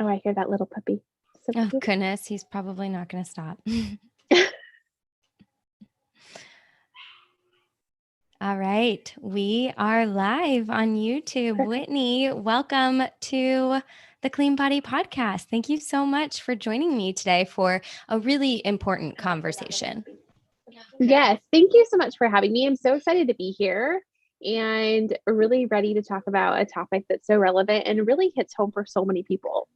Oh, I hear that little puppy. So Oh, cute. goodness. He's probably not going to stop. All right. We are live on YouTube. Perfect. Whitney, welcome to the Clean Body Podcast. Thank you so much for joining me today for a really important conversation. Yes. Thank you so much for having me. I'm so excited to be here and really ready to talk about a topic that's so relevant and really hits home for so many people.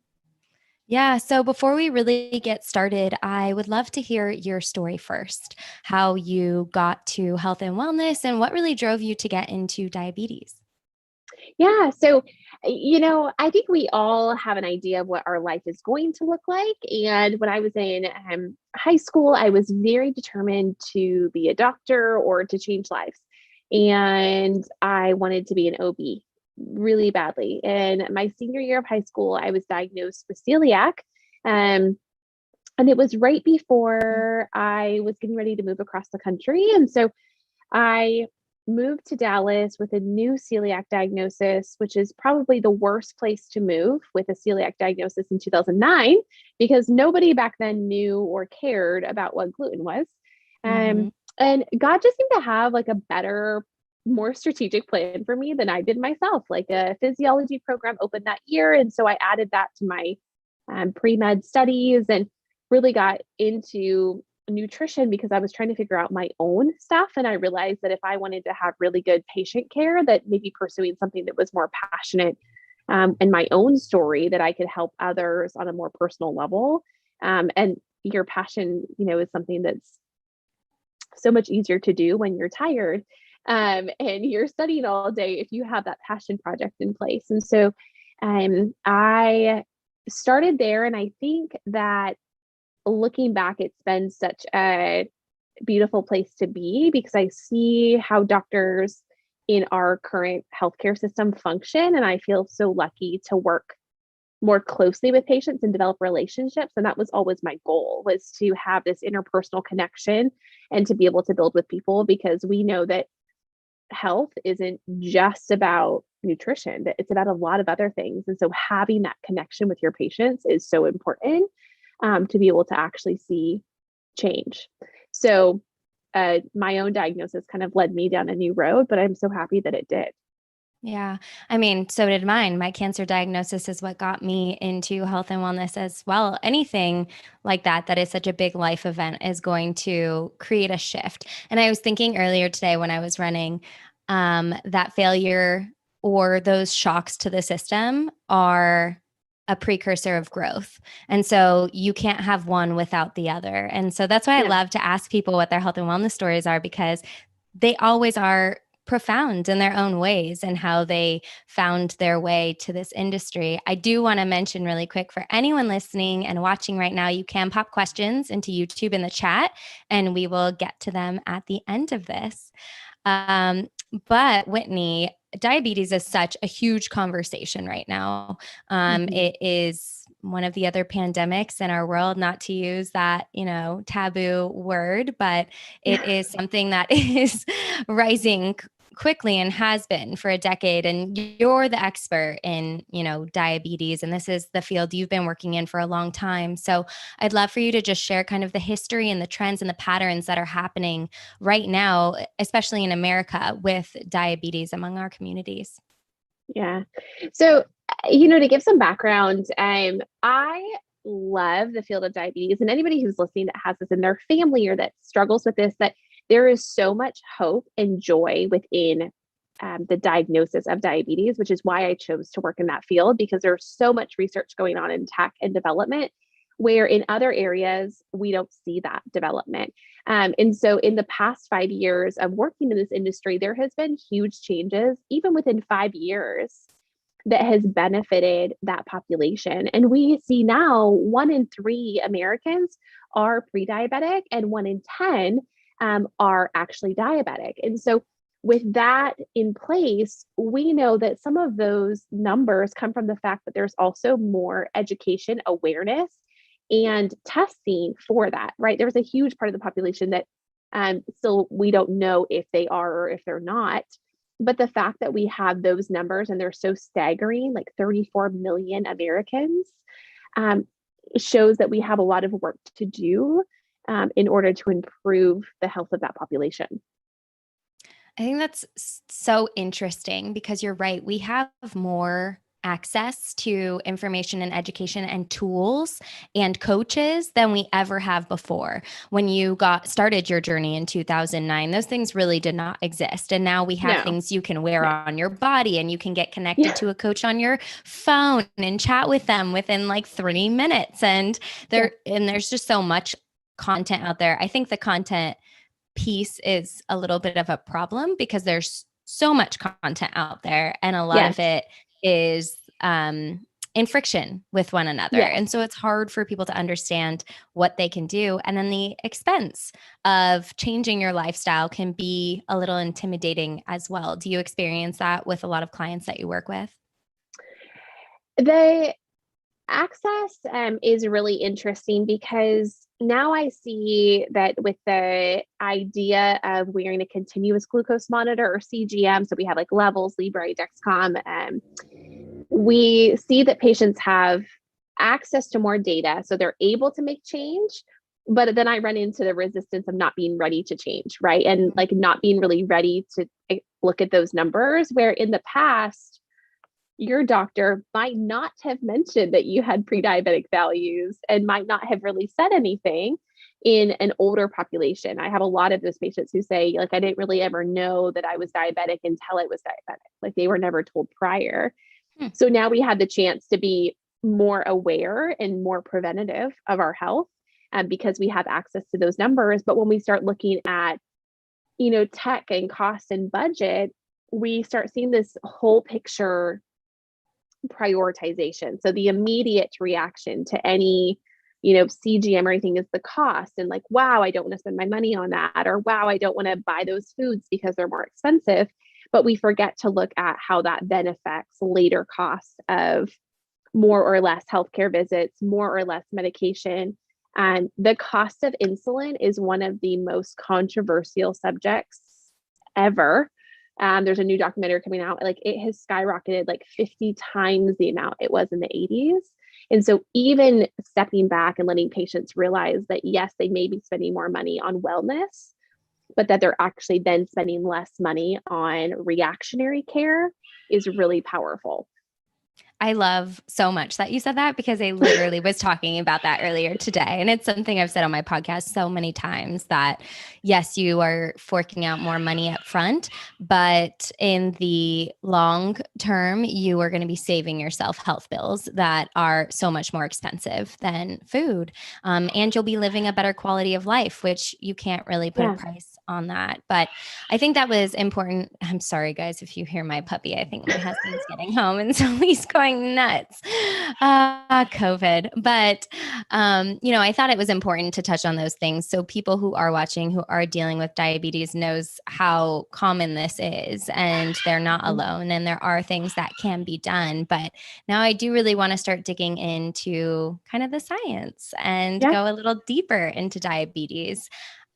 Yeah. So before we really get started, I would love to hear your story first, how you got to health and wellness and what really drove you to get into diabetes. Yeah. So, I think we all have an idea of what our life is going to look like. And when I was in high school, I was very determined to be a doctor or to change lives. And I wanted to be an OB really badly. And my senior year of high school, I was diagnosed with celiac. Um, and it was right before I was getting ready to move across the country. And so I moved to Dallas with a new celiac diagnosis, which is probably the worst place to move with a celiac diagnosis in 2009, because nobody back then knew or cared about what gluten was. Mm-hmm. And God just seemed to have like a better, more strategic plan for me than I did myself. Like a physiology program opened that year. And so I added that to my pre med studies and really got into nutrition because I was trying to figure out my own stuff. And I realized that if I wanted to have really good patient care, that maybe pursuing something that was more passionate and my own story, that I could help others on a more personal level. And your passion, is something that's so much easier to do when you're tired and you're studying all day if you have that passion project in place. And so I started there. And I think that looking back, it's been such a beautiful place to be because I see how doctors in our current healthcare system function. And I feel so lucky to work more closely with patients and develop relationships. And that was always my goal, was to have this interpersonal connection and to be able to build with people, because we know that health isn't just about nutrition, that it's about a lot of other things. And so having that connection with your patients is so important to be able to actually see change. So my own diagnosis kind of led me down a new road, but I'm so happy that it did. Yeah. I mean, so did mine. My cancer diagnosis is what got me into health and wellness as well. Anything like that is such a big life event is going to create a shift. And I was thinking earlier today when I was running that failure or those shocks to the system are a precursor of growth. And so you can't have one without the other. And so that's why I Yeah. love to ask people what their health and wellness stories are, because they always are profound in their own ways and how they found their way to this industry. I do want to mention really quick for anyone listening and watching right now, you can pop questions into YouTube in the chat and we will get to them at the end of this. But Whitney, diabetes is such a huge conversation right now. Mhm. It is one of the other pandemics in our world, not to use that, taboo word, but it is something that is rising quickly and has been for a decade. And you're the expert in, diabetes. And this is the field you've been working in for a long time. So I'd love for you to just share kind of the history and the trends and the patterns that are happening right now, especially in America with diabetes among our communities. Yeah. So, to give some background, I love the field of diabetes, and anybody who's listening that has this in their family or that struggles with this, that there is so much hope and joy within the diagnosis of diabetes, which is why I chose to work in that field, because there's so much research going on in tech and development, where in other areas we don't see that development. And so in the past 5 years of working in this industry, there has been huge changes, even within 5 years, that has benefited that population. And we see now 1 in 3 Americans are pre-diabetic and 1 in 10 are actually diabetic. And so with that in place, we know that some of those numbers come from the fact that there's also more education, awareness, and testing for that, right? There's a huge part of the population that still we don't know if they are or if they're not. But the fact that we have those numbers and they're so staggering, like 34 million Americans, um, shows that we have a lot of work to do in order to improve the health of that population. I think that's so interesting because you're right. We have more access to information and education and tools and coaches than we ever have before. When you got started your journey in 2009, those things really did not exist. And now we have No. things you can wear on your body, and you can get connected Yeah. to a coach on your phone and chat with them within like 3 minutes. And there's just so much content out there. I think the content piece is a little bit of a problem because there's so much content out there, and a lot of Yes. it is in friction with one another. Yes. And so it's hard for people to understand what they can do. And then the expense of changing your lifestyle can be a little intimidating as well. Do you experience that with a lot of clients that you work with? The access is really interesting because now I see that with the idea of wearing a continuous glucose monitor or CGM, so we have like levels, Libre, Dexcom, we see that patients have access to more data, so they're able to make change. But then I run into the resistance of not being ready to change, right? And like not being really ready to look at those numbers, where in the past, your doctor might not have mentioned that you had pre-diabetic values and might not have really said anything in an older population. I have a lot of those patients who say, like, I didn't really ever know that I was diabetic until I was diabetic. Like they were never told prior. Hmm. So now we have the chance to be more aware and more preventative of our health because we have access to those numbers. But when we start looking at, tech and cost and budget, we start seeing this whole picture prioritization. So the immediate reaction to any, CGM or anything is the cost. And like, wow, I don't want to spend my money on that. Or wow, I don't want to buy those foods because they're more expensive. But we forget to look at how that then affects later costs of more or less healthcare visits, more or less medication. And the cost of insulin is one of the most controversial subjects ever. There's a new documentary coming out, like it has skyrocketed like 50 times the amount it was in the 80s. And so even stepping back and letting patients realize that, yes, they may be spending more money on wellness, but that they're actually then spending less money on reactionary care is really powerful. I love so much that you said that because I literally was talking about that earlier today. And it's something I've said on my podcast so many times that yes, you are forking out more money up front, but in the long term, you are going to be saving yourself health bills that are so much more expensive than food. And you'll be living a better quality of life, which you can't really put a price on that. But I think that was important. I'm sorry, guys, if you hear my puppy. I think my husband's getting home, and so he's going nuts. COVID. But, I thought it was important to touch on those things. So people who are watching, who are dealing with diabetes knows how common this is, and they're not alone. And there are things that can be done. But now I do really want to start digging into kind of the science and go a little deeper into diabetes.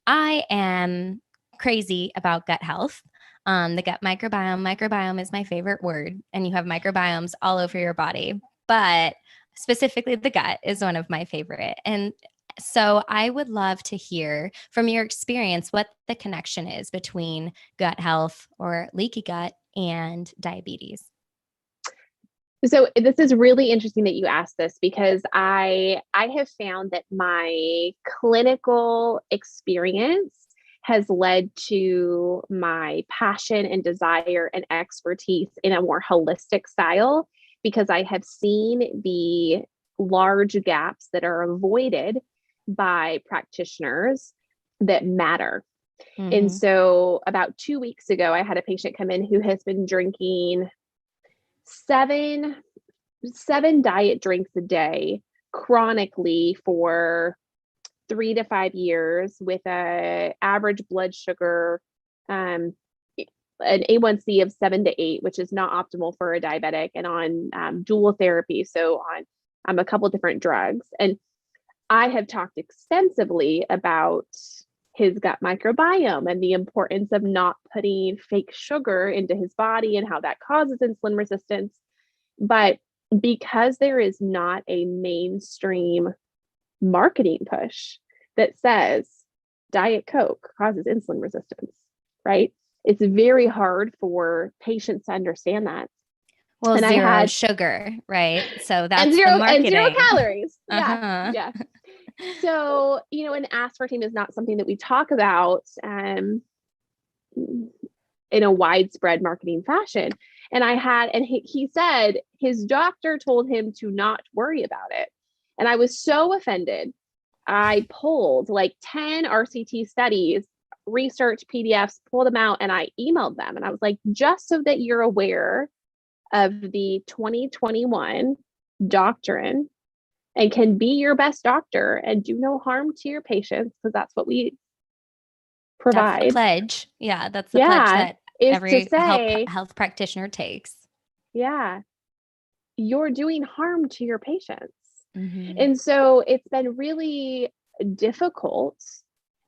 I am crazy about gut health. The gut microbiome is my favorite word, and you have microbiomes all over your body, but specifically the gut is one of my favorite. And so I would love to hear from your experience what the connection is between gut health or leaky gut and diabetes. So this is really interesting that you asked this because I have found that my clinical experience has led to my passion and desire and expertise in a more holistic style, because I have seen the large gaps that are avoided by practitioners that matter. And so about 2 weeks ago, I had a patient come in who has been drinking seven diet drinks a day chronically for 3 to 5 years, with a average blood sugar, an A1C of 7 to 8, which is not optimal for a diabetic, and on dual therapy, so on a couple different drugs. And I have talked extensively about his gut microbiome and the importance of not putting fake sugar into his body and how that causes insulin resistance. But because there is not a mainstream marketing push that says Diet Coke causes insulin resistance, right? It's very hard for patients to understand that. Well, And zero sugar, right? So that's zero the marketing. and zero calories. Uh-huh. Yeah. So, and aspartame is not something that we talk about in a widespread marketing fashion. And he said his doctor told him to not worry about it. And I was so offended. I pulled like 10 RCT studies, research PDFs, pulled them out, and I emailed them. And I was like, just so that you're aware of the 2021 doctrine and can be your best doctor and do no harm to your patients, because that's what we provide. That's the pledge. Yeah, that's the pledge that every health practitioner takes. Yeah. You're doing harm to your patients. Mm-hmm. And so it's been really difficult,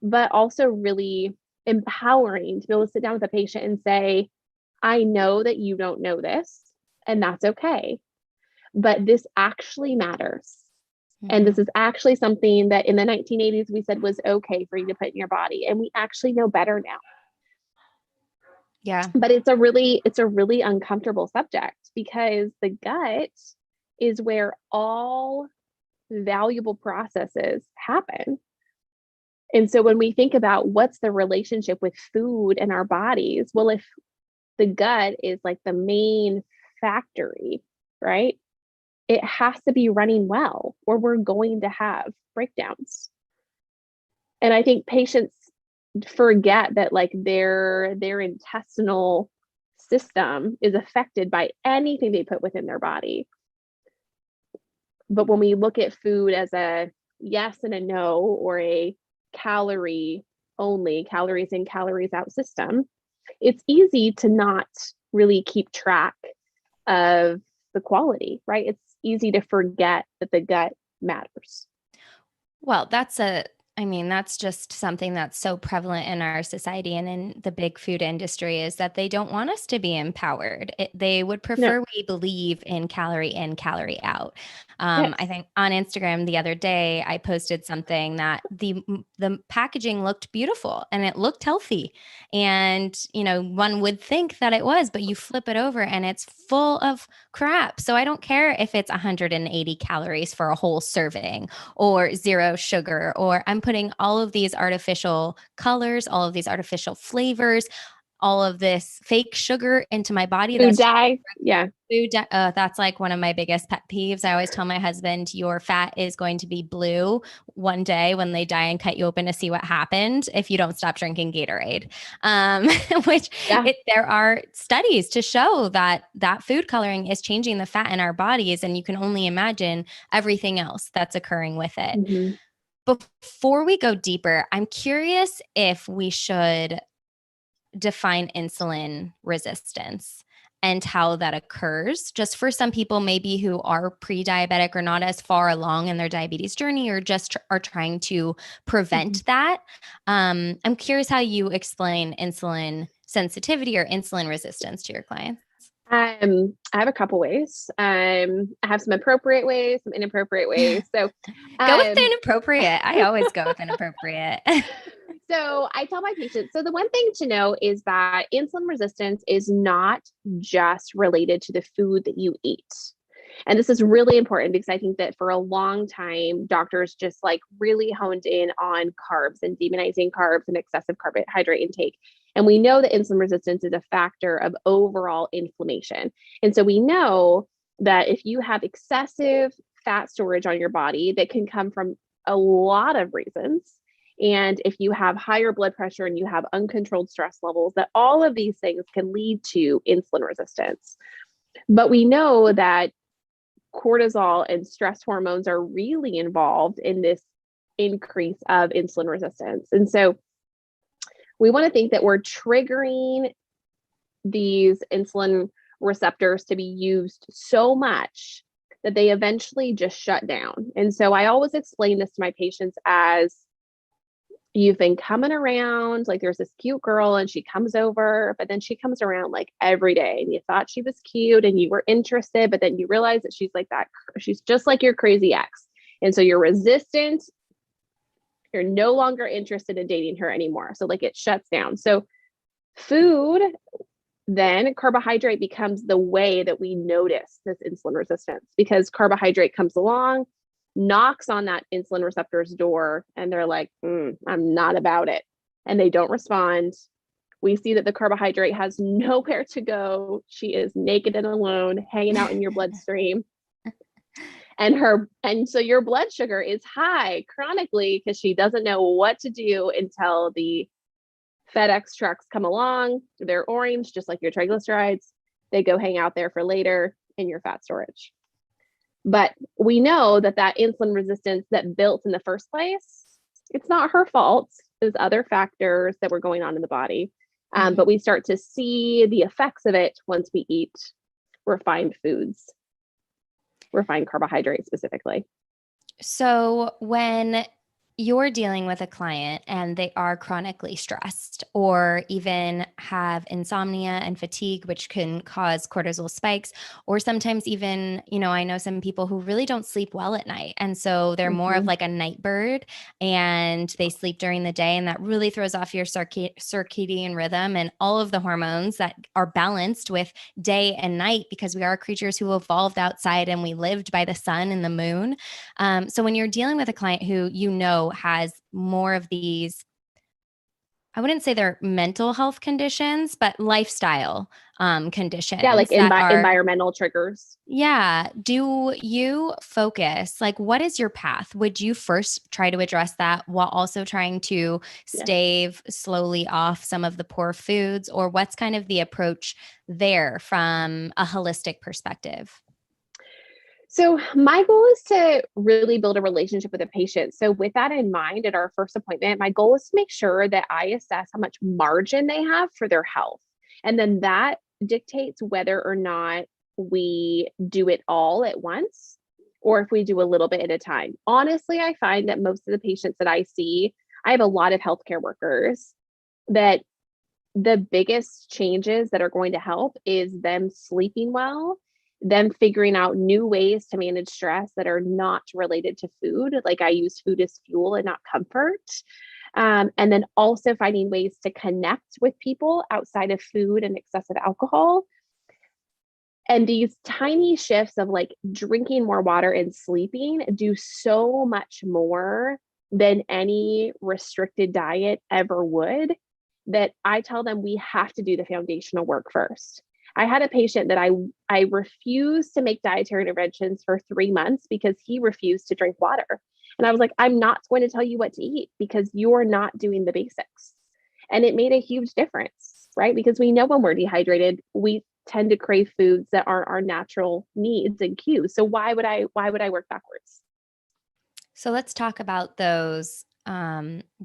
but also really empowering to be able to sit down with a patient and say, I know that you don't know this, and that's okay, but this actually matters. Mm-hmm. And this is actually something that in the 1980s we said was okay for you to put in your body. And we actually know better now. Yeah. But it's a really uncomfortable subject, because the gut is where all valuable processes happen. And so when we think about what's the relationship with food in our bodies, well, if the gut is like the main factory, right? It has to be running well, or we're going to have breakdowns. And I think patients forget that like their intestinal system is affected by anything they put within their body. But when we look at food as a yes and a no, or a calorie only, calories in, calories out system, it's easy to not really keep track of the quality, right? It's easy to forget that the gut matters. Well, that's just something that's so prevalent in our society and in the big food industry, is that they don't want us to be empowered. They would prefer we believe in calorie in, calorie out. Yes. I think on Instagram the other day, I posted something that the packaging looked beautiful and it looked healthy. And, one would think that it was, but you flip it over and it's full of crap. So I don't care if it's 180 calories for a whole serving, or zero sugar, or I'm putting all of these artificial colors, all of these artificial flavors, all of this fake sugar into my body. Food dye. Yeah. Food dye. That's like one of my biggest pet peeves. I always tell my husband, your fat is going to be blue one day when they dye and cut you open to see what happened if you don't stop drinking Gatorade. There are studies to show that food coloring is changing the fat in our bodies, and you can only imagine everything else that's occurring with it. Mm-hmm. Before we go deeper, I'm curious if we should define insulin resistance and how that occurs, just for some people maybe who are pre-diabetic or not as far along in their diabetes journey, or just are trying to prevent that. I'm curious how you explain insulin sensitivity or insulin resistance to your clients. I have a couple ways. I have some appropriate ways, some inappropriate ways. So go with the inappropriate. I always go with inappropriate. So I tell my patients, so the one thing to know is that insulin resistance is not just related to the food that you eat. And this is really important, because I think that for a long time, doctors just like really honed in on carbs and demonizing carbs and excessive carbohydrate intake. And we know that insulin resistance is a factor of overall inflammation. And so we know that if you have excessive fat storage on your body, that can come from a lot of reasons. And if you have higher blood pressure and you have uncontrolled stress levels, that all of these things can lead to insulin resistance. But we know that cortisol and stress hormones are really involved in this increase of insulin resistance. And so we want to think that we're triggering these insulin receptors to be used so much that they eventually just shut down. And so I always explain this to my patients as, you've been coming around, like there's this cute girl and she comes over, but then she comes around like every day and you thought she was cute and you were interested, but then you realize that she's like that. She's just like your crazy ex. And so you're resistant. You're no longer interested in dating her anymore. So like it shuts down. So food, then carbohydrate becomes the way that we notice this insulin resistance, because carbohydrate comes along, knocks on that insulin receptor's door, and they're like, I'm not about it. And they don't respond. We see that the carbohydrate has nowhere to go. She is naked and alone, hanging out in your bloodstream. And so your blood sugar is high chronically because she doesn't know what to do until the FedEx trucks come along. They're orange, just like your triglycerides. They go hang out there for later in your fat storage. But we know that insulin resistance that built in the first place, it's not her fault. There's other factors that were going on in the body. But we start to see the effects of it once we eat refined foods, refined carbohydrates specifically. So when you're dealing with a client and they are chronically stressed or even have insomnia and fatigue, which can cause cortisol spikes, or sometimes even, I know some people who really don't sleep well at night. And so they're more of like a night bird and they sleep during the day, and that really throws off your circadian rhythm and all of the hormones that are balanced with day and night, because we are creatures who evolved outside and we lived by the sun and the moon. So when you're dealing with a client who has more of these, I wouldn't say they're mental health conditions, but lifestyle conditions. Yeah, like environmental triggers. Yeah. Do you focus, like, what is your path? Would you first try to address that while also trying to stave slowly off some of the poor foods? Or what's kind of the approach there from a holistic perspective? So my goal is to really build a relationship with a patient. So with that in mind, at our first appointment, my goal is to make sure that I assess how much margin they have for their health. And then that dictates whether or not we do it all at once or if we do a little bit at a time. Honestly, I find that most of the patients that I see, I have a lot of healthcare workers, that the biggest changes that are going to help is them sleeping well, them figuring out new ways to manage stress that are not related to food. Like I use food as fuel and not comfort. And then also finding ways to connect with people outside of food and excessive alcohol. And these tiny shifts of like drinking more water and sleeping do so much more than any restricted diet ever would, that I tell them we have to do the foundational work first. I had a patient that I refused to make dietary interventions for 3 months because he refused to drink water. And I was like, I'm not going to tell you what to eat because you're not doing the basics. And it made a huge difference, right? Because we know when we're dehydrated, we tend to crave foods that aren't our natural needs and cues. So why would I work backwards? So let's talk about those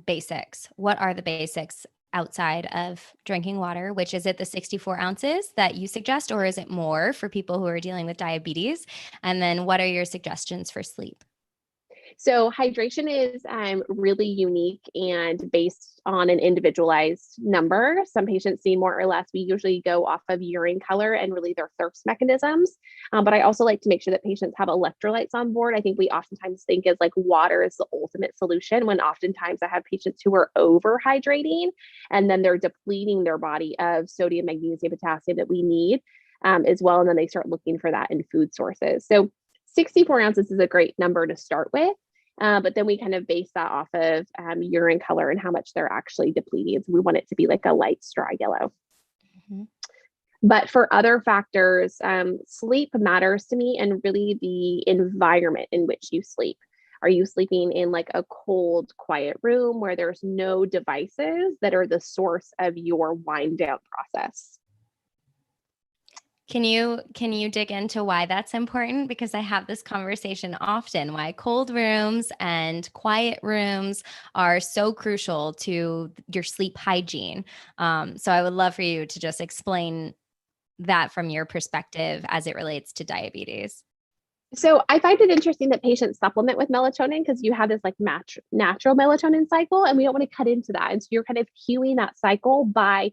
basics. What are the basics outside of drinking water? Which, is it the 64 ounces that you suggest, or is it more for people who are dealing with diabetes? And then what are your suggestions for sleep? So hydration is really unique and based on an individualized number. Some patients need more or less. We usually go off of urine color and really their thirst mechanisms. But I also like to make sure that patients have electrolytes on board. I think we oftentimes think as like water is the ultimate solution, when oftentimes I have patients who are overhydrating and then they're depleting their body of sodium, magnesium, potassium that we need as well. And then they start looking for that in food sources. So 64 ounces is a great number to start with. But then we kind of base that off of urine color and how much they're actually depleting. So we want it to be like a light straw yellow. Mm-hmm. But for other factors, sleep matters to me, and really the environment in which you sleep. Are you sleeping in like a cold, quiet room where there's no devices that are the source of your wind down process? Can you dig into why that's important? Because I have this conversation often, why cold rooms and quiet rooms are so crucial to your sleep hygiene. So I would love for you to just explain that from your perspective as it relates to diabetes. So I find it interesting that patients supplement with melatonin because you have this like natural melatonin cycle, and we don't want to cut into that. And so you're kind of cueing that cycle by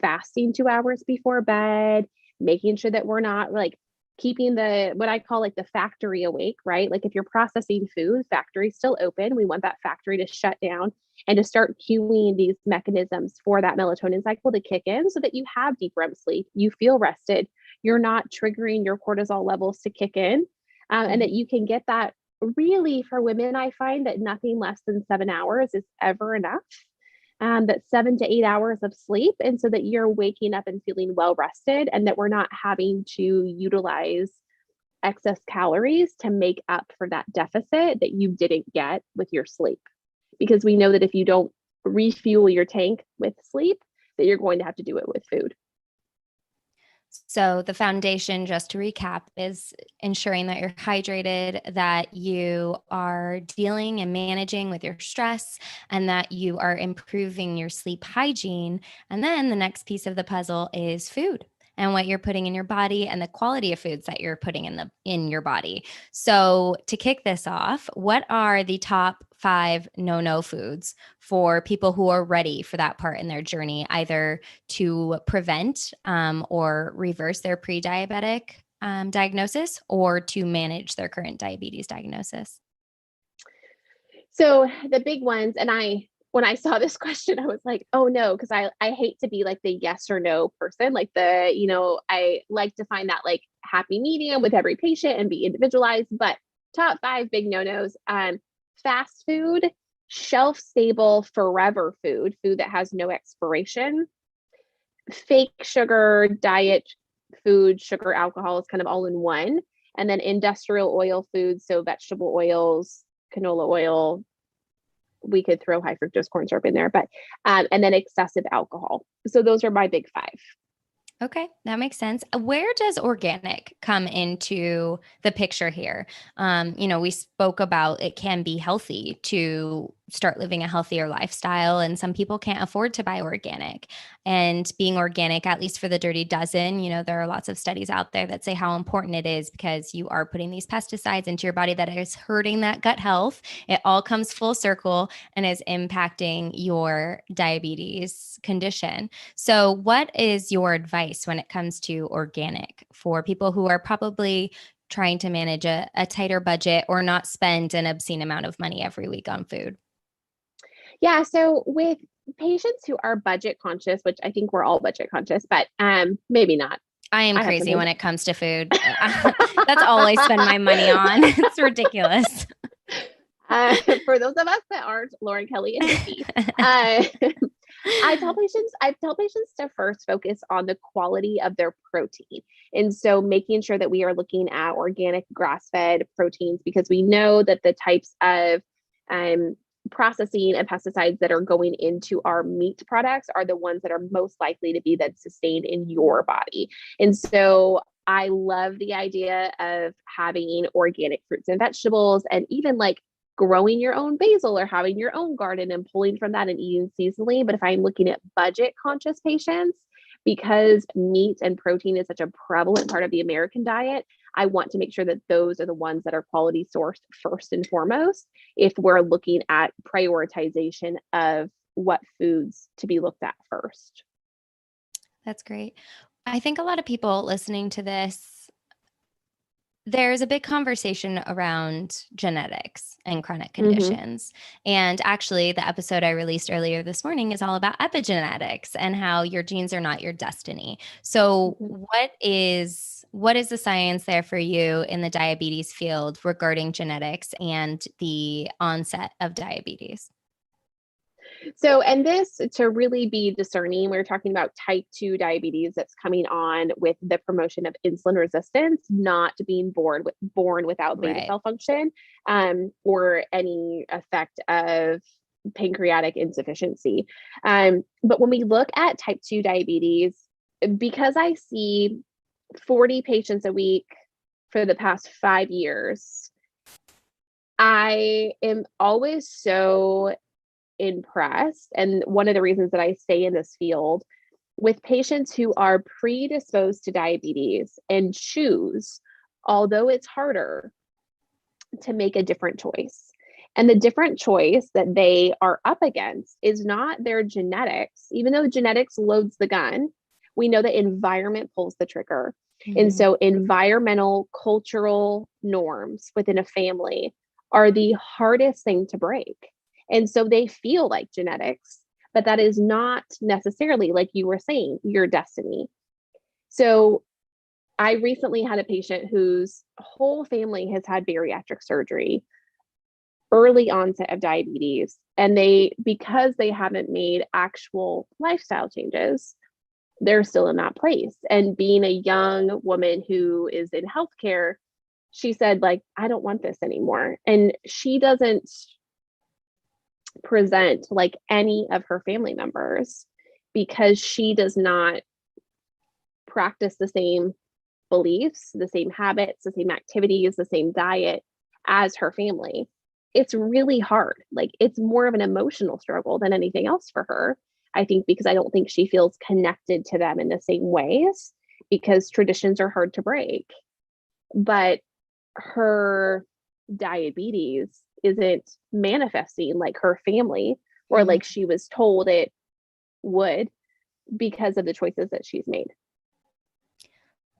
fasting 2 hours before bed, making sure that we're not like keeping the what I call like the factory awake, right? Like if you're processing food, factory's still open. We want that factory to shut down and to start cueing these mechanisms for that melatonin cycle to kick in so that you have deep REM sleep, you feel rested, you're not triggering your cortisol levels to kick in, and that you can get that. Really, for women, I find that nothing less than 7 hours is ever enough. That 7 to 8 hours of sleep, and so that you're waking up and feeling well rested, and that we're not having to utilize excess calories to make up for that deficit that you didn't get with your sleep. Because we know that if you don't refuel your tank with sleep, that you're going to have to do it with food. So the foundation, just to recap, is ensuring that you're hydrated, that you are dealing and managing with your stress, and that you are improving your sleep hygiene. And then the next piece of the puzzle is food and what you're putting in your body and the quality of foods that you're putting in your body. So to kick this off, what are the top 5 no foods for people who are ready for that part in their journey, either to prevent or reverse their pre-diabetic diagnosis, or to manage their current diabetes diagnosis? So the big ones, and when I saw this question, I was like, oh no, because I hate to be like the yes or no person. Like I like to find that like happy medium with every patient and be individualized. But top 5 big no-nos: fast food, shelf stable, forever food that has no expiration, fake sugar, diet food, sugar, alcohol is kind of all in one, and then industrial oil foods, so vegetable oils, canola oil. We could throw high fructose corn syrup in there, but and then excessive alcohol. So those are my big 5. Okay, that makes sense. Where does organic come into the picture here? We spoke about it can be healthy to start living a healthier lifestyle, and some people can't afford to buy organic. And being organic, at least for the Dirty Dozen, there are lots of studies out there that say how important it is, because you are putting these pesticides into your body that is hurting that gut health. It all comes full circle and is impacting your diabetes condition. So what is your advice when it comes to organic for people who are probably trying to manage a tighter budget or not spend an obscene amount of money every week on food? Yeah, so with patients who are budget conscious, which I think we're all budget conscious, but maybe not. I am I have crazy something. when it comes to food. That's all I spend my money on. It's ridiculous. For those of us that aren't Lauren Kelly and Nikki, I tell patients to first focus on the quality of their protein. And so making sure that we are looking at organic grass-fed proteins, because we know that the types of processing and pesticides that are going into our meat products are the ones that are most likely to be then sustained in your body. And so I love the idea of having organic fruits and vegetables, and even like growing your own basil or having your own garden and pulling from that and eating seasonally. But if I'm looking at budget conscious patients, because meat and protein is such a prevalent part of the American diet, I want to make sure that those are the ones that are quality sourced first and foremost, if we're looking at prioritization of what foods to be looked at first. That's great. I think a lot of people listening to this, there's a big conversation around genetics and chronic Mm-hmm. conditions. And actually, the episode I released earlier this morning is all about epigenetics and how your genes are not your destiny. So, Mm-hmm. what is the science there for you in the diabetes field regarding genetics and the onset of diabetes? So, and this to really be discerning, we're talking about type 2 diabetes that's coming on with the promotion of insulin resistance, not being born without beta Right. cell function, or any effect of pancreatic insufficiency. But when we look at type 2 diabetes, because I see 40 patients a week for the past 5 years, I am always so impressed. And one of the reasons that I stay in this field with patients who are predisposed to diabetes and choose, although it's harder, to make a different choice. And the different choice that they are up against is not their genetics. Even though genetics loads the gun, we know that environment pulls the trigger. And Mhm. so environmental, cultural norms within a family are the hardest thing to break. And so they feel like genetics, but that is not necessarily, like you were saying, your destiny. So I recently had a patient whose whole family has had bariatric surgery, early onset of diabetes, and because they haven't made actual lifestyle changes, they're still in that place. And being a young woman who is in healthcare, she said, like, I don't want this anymore. And she doesn't present like any of her family members because she does not practice the same beliefs, the same habits, the same activities, the same diet as her family. It's really hard. Like, it's more of an emotional struggle than anything else for her. I think because I don't think she feels connected to them in the same ways, because traditions are hard to break. But her diabetes isn't manifesting like her family or Mhm. like she was told it would, because of the choices that she's made.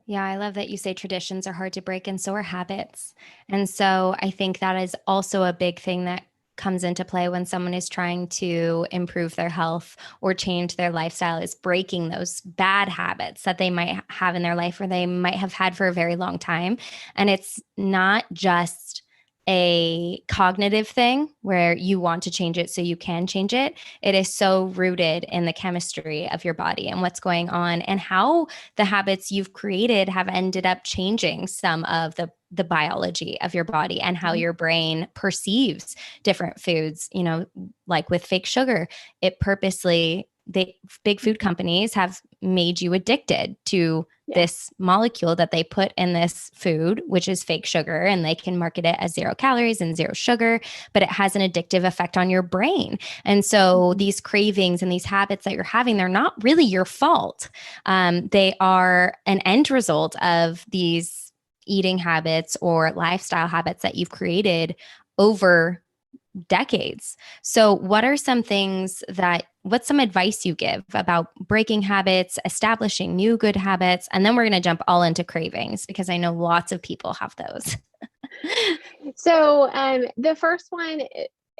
Yeah, I love that you say traditions are hard to break, and so are habits. And so I think that is also a big thing that comes into play when someone is trying to improve their health or change their lifestyle, is breaking those bad habits that they might have in their life or they might have had for a very long time. And it's not just a cognitive thing where you want to change it so you can change it. It is so rooted in the chemistry of your body and what's going on and how the habits you've created have ended up changing some of the biology of your body and how Mhm. your brain perceives different foods. Like with fake sugar, it purposely, they big food companies have made you addicted to Yeah. this molecule that they put in this food, which is fake sugar, and they can market it as 0 calories and 0 sugar, but it has an addictive effect on your brain. And so Mhm. these cravings and these habits that you're having, they're not really your fault. They are an end result of these eating habits or lifestyle habits that you've created over decades. So, what's some advice you give about breaking habits, establishing new good habits? And then we're going to jump all into cravings because I know lots of people have those. So the first one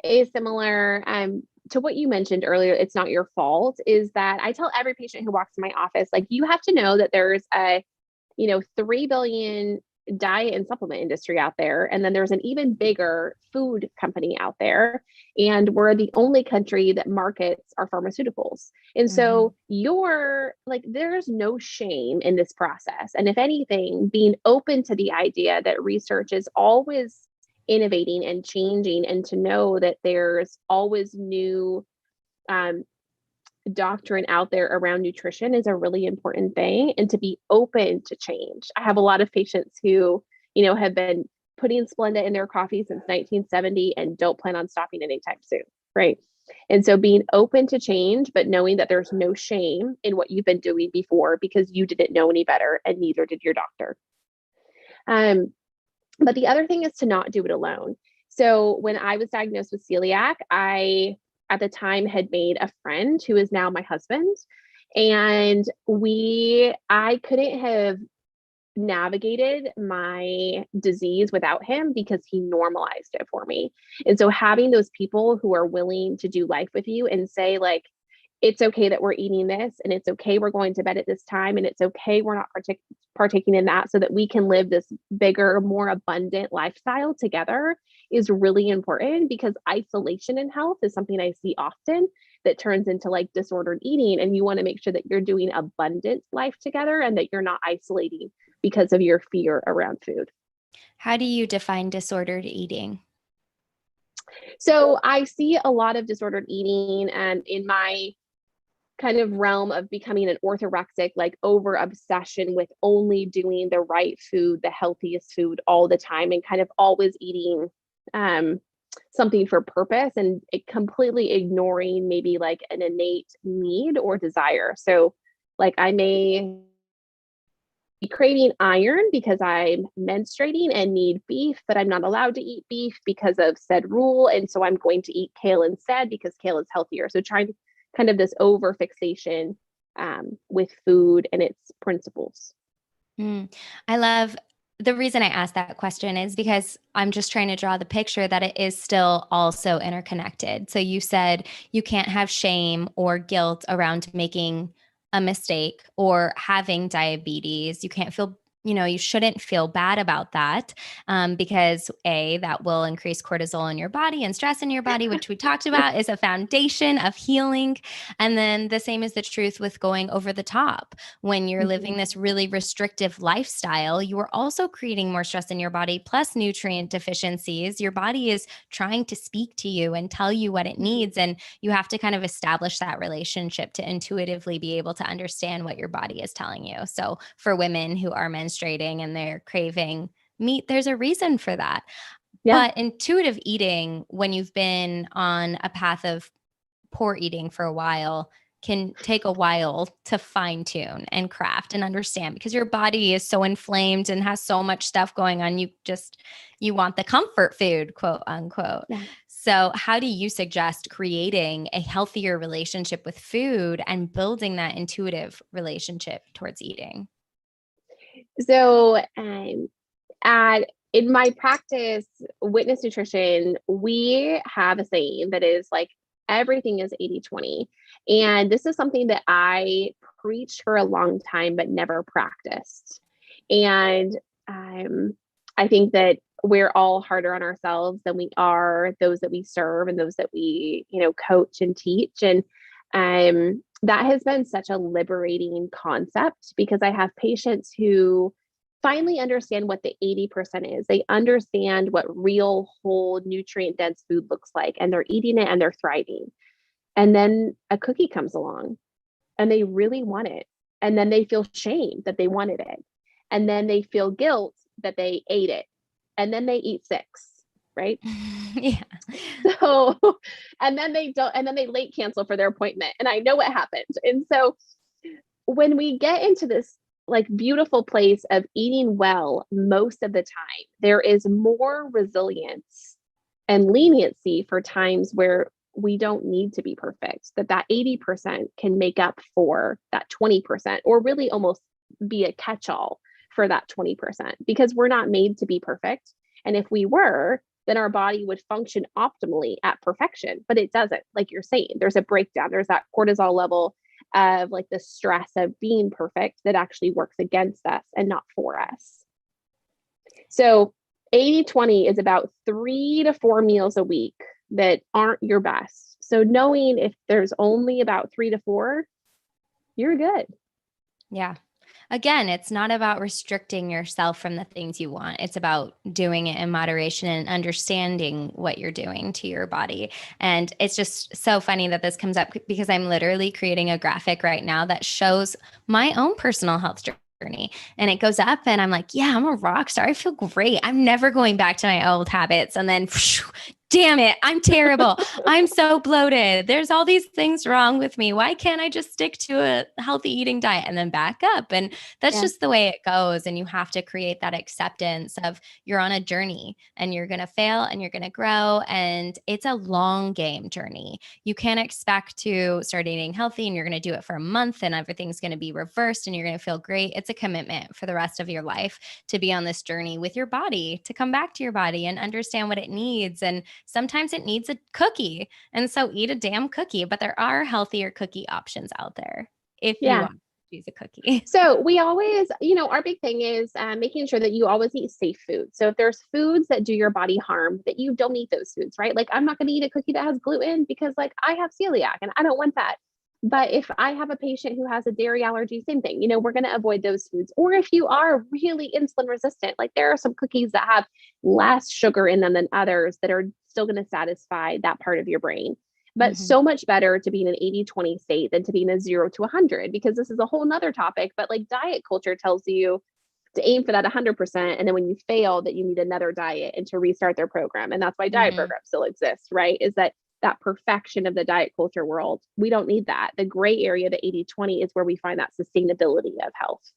is similar to what you mentioned earlier. It's not your fault. Is that I tell every patient who walks in my office, like, you have to know that there's a 3 billion diet and supplement industry out there. And then there's an even bigger food company out there. And we're the only country that markets our pharmaceuticals. And Mhm. so you're like, there's no shame in this process. And if anything, being open to the idea that research is always innovating and changing, and to know that there's always new um, doctrine out there around nutrition is a really important thing, and to be open to change. I have a lot of patients who, have been putting Splenda in their coffee since 1970 and don't plan on stopping anytime soon, right? And so being open to change, but knowing that there's no shame in what you've been doing before, because you didn't know any better and neither did your doctor. Um, but the other thing is to not do it alone. So when I was diagnosed with celiac, I at the time had made a friend who is now my husband. And I couldn't have navigated my disease without him, because he normalized it for me. And so having those people who are willing to do life with you and say, like, it's okay that we're eating this, and it's okay we're going to bed at this time, and it's okay we're not partaking in that, so that we can live this bigger, more abundant lifestyle together, is really important. Because isolation in health is something I see often that turns into like disordered eating, and you want to make sure that you're doing abundant life together and that you're not isolating because of your fear around food. How do you define disordered eating? So I see a lot of disordered eating in my kind of realm of becoming an orthorexic, like over obsession with only doing the right food, the healthiest food all the time, and kind of always eating um, something for purpose, and it completely ignoring maybe like an innate need or desire. So, like, I may craving iron because I'm menstruating and need beef, but I'm not allowed to eat beef because of said rule. And so I'm going to eat kale instead because kale is healthier. So trying to kind of this over fixation with food and its principles. I love the reason I asked that question is because I'm just trying to draw the picture that it is still also interconnected. So you said you can't have shame or guilt around making a mistake or having diabetes. You can't feel, you shouldn't feel bad about that because that will increase cortisol in your body and stress in your body, which we talked about is a foundation of healing. And then the same is the truth with going over the top. When you're living this really restrictive lifestyle, you are also creating more stress in your body, plus nutrient deficiencies. Your body is trying to speak to you and tell you what it needs. And you have to kind of establish that relationship to intuitively be able to understand what your body is telling you. So for women who are menstruating and they're craving meat, there's a reason for that. Yeah. But intuitive eating, when you've been on a path of poor eating for a while, can take a while to fine tune and craft and understand because your body is so inflamed and has so much stuff going on. You want the comfort food, quote unquote. Yeah. So how do you suggest creating a healthier relationship with food and building that intuitive relationship towards eating? So in my practice, Whitness Nutrition, we have a saying that is like everything is 80/20. And this is something that I preached for a long time, but never practiced. And I think that we're all harder on ourselves than we are those that we serve and those that we, coach and teach. And that has been such a liberating concept because I have patients who finally understand what the 80% is. They understand what real, whole, nutrient dense food looks like, and they're eating it and they're thriving. And then a cookie comes along and they really want it. And then they feel shame that they wanted it. And then they feel guilt that they ate it. And then they eat six, right? Yeah. So, and then they don't, and then they late cancel for their appointment. And I know what happened. And so when we get into this like beautiful place of eating well most of the time, there is more resilience and leniency for times where we don't need to be perfect, that 80% can make up for that 20% or really almost be a catch-all for that 20% because we're not made to be perfect. And if we were, then our body would function optimally at perfection, but it doesn't. Like you're saying, there's a breakdown. There's that cortisol level of like the stress of being perfect that actually works against us and not for us. So 80/20 is about 3 to 4 meals a week that aren't your best. So knowing if there's only about 3 to 4, you're good. Yeah. Again, it's not about restricting yourself from the things you want. It's about doing it in moderation and understanding what you're doing to your body. And it's just so funny that this comes up because I'm literally creating a graphic right now that shows my own personal health journey. And it goes up and I'm like, yeah, I'm a rock star. I feel great. I'm never going back to my old habits. And then damn it, I'm terrible. I'm so bloated. There's all these things wrong with me. Why can't I just stick to a healthy eating diet and then back up? And that's just the way it goes. And you have to create that acceptance of you're on a journey and you're going to fail and you're going to grow. And it's a long game journey. You can't expect to start eating healthy and you're going to do it for a month and everything's going to be reversed and you're going to feel great. It's a commitment for the rest of your life to be on this journey with your body, to come back to your body and understand what it needs. And sometimes it needs a cookie. And so eat a damn cookie, but there are healthier cookie options out there if you want to use a cookie. So we always, our big thing is making sure that you always eat safe food. So if there's foods that do your body harm, that you don't eat those foods, right? Like I'm not going to eat a cookie that has gluten because like I have celiac and I don't want that. But if I have a patient who has a dairy allergy, same thing, we're going to avoid those foods. Or if you are really insulin resistant, like there are some cookies that have less sugar in them than others that are still going to satisfy that part of your brain. But so much better to be in an 80/20 state than to be in a 0 to 100, because this is a whole nother topic. But like diet culture tells you to aim for that 100%. And then when you fail, that you need another diet and to restart their program. And that's why diet programs still exist, right? Is that perfection of the diet culture world. We don't need that. The gray area, the 80/20, is where we find that sustainability of health.